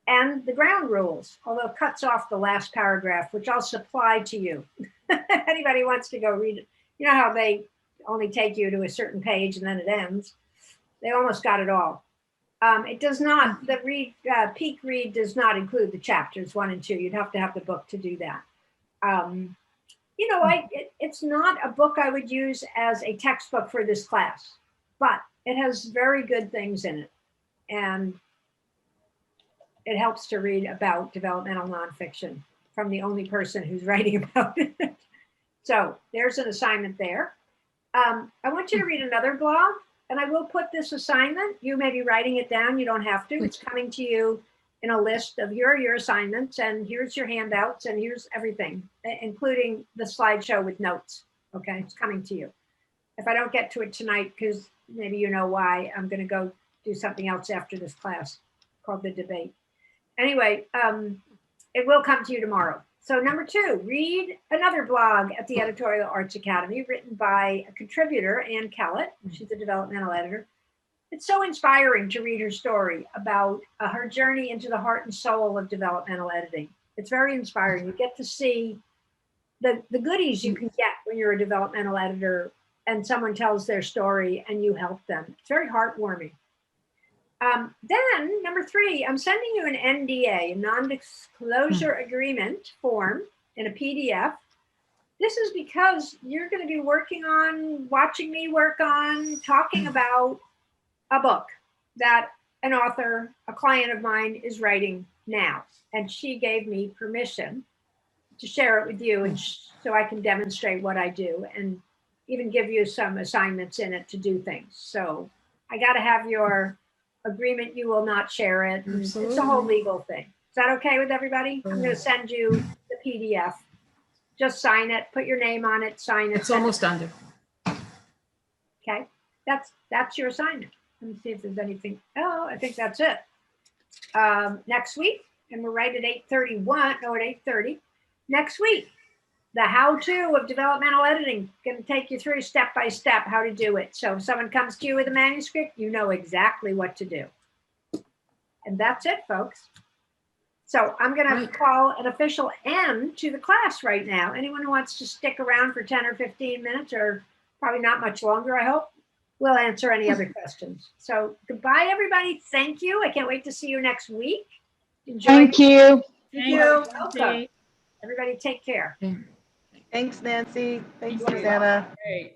and the ground rules, although it cuts off the last paragraph, which I'll supply to you. If anybody wants to go read it, you know how they only take you to a certain page and then it ends. They almost got it all. It does not, the peak read does not include the chapters 1 and 2. You'd have to have the book to do that. You know, it's not a book I would use as a textbook for this class, but it has very good things in it. And it helps to read about developmental nonfiction from the only person who's writing about it. So there's an assignment there. I want you to read another blog, and I will put this assignment. You may be writing it down. You don't have to. It's coming to you in a list of here are your assignments, and here's your handouts, and here's everything, including the slideshow with notes. Okay, it's coming to you. If I don't get to it tonight, because maybe you know why, I'm going to go do something else after this class called the debate. Anyway, it will come to you tomorrow. So number 2, read another blog at the Editorial Arts Academy written by a contributor, Ann Kellett. She's a developmental editor. It's so inspiring to read her story about her journey into the heart and soul of developmental editing. It's very inspiring. You get to see the goodies you can get when you're a developmental editor and someone tells their story and you help them. It's very heartwarming. Then number 3, I'm sending you an NDA, a non-disclosure agreement form in a PDF. This is because you're going to be watching me work on, talking about a book that an author, a client of mine, is writing now. And she gave me permission to share it with you and so I can demonstrate what I do and even give you some assignments in it to do things. So I got to have your agreement you will not share it. It's a whole legal thing. Is that okay with everybody? I'm going to send you the PDF. Just sign it, put your name on it, sign it. It's almost done. Okay, that's your assignment. Let me see if there's anything. Oh, I think that's it. Next week, and we're right at 8:31. No, at 8:30. Next week, the how-to of developmental editing. Going to take you through step by step how to do it. So if someone comes to you with a manuscript, you know exactly what to do. And that's it, folks. So I'm going to call an official end to the class right now. Anyone who wants to stick around for 10 or 15 minutes, or probably not much longer, I hope, we'll answer any other questions. So goodbye, everybody. Thank you. I can't wait to see you next week. Enjoy. Thank you. Thank you. Welcome. Everybody take care. Thanks, Nancy. Thanks, Susanna. Great.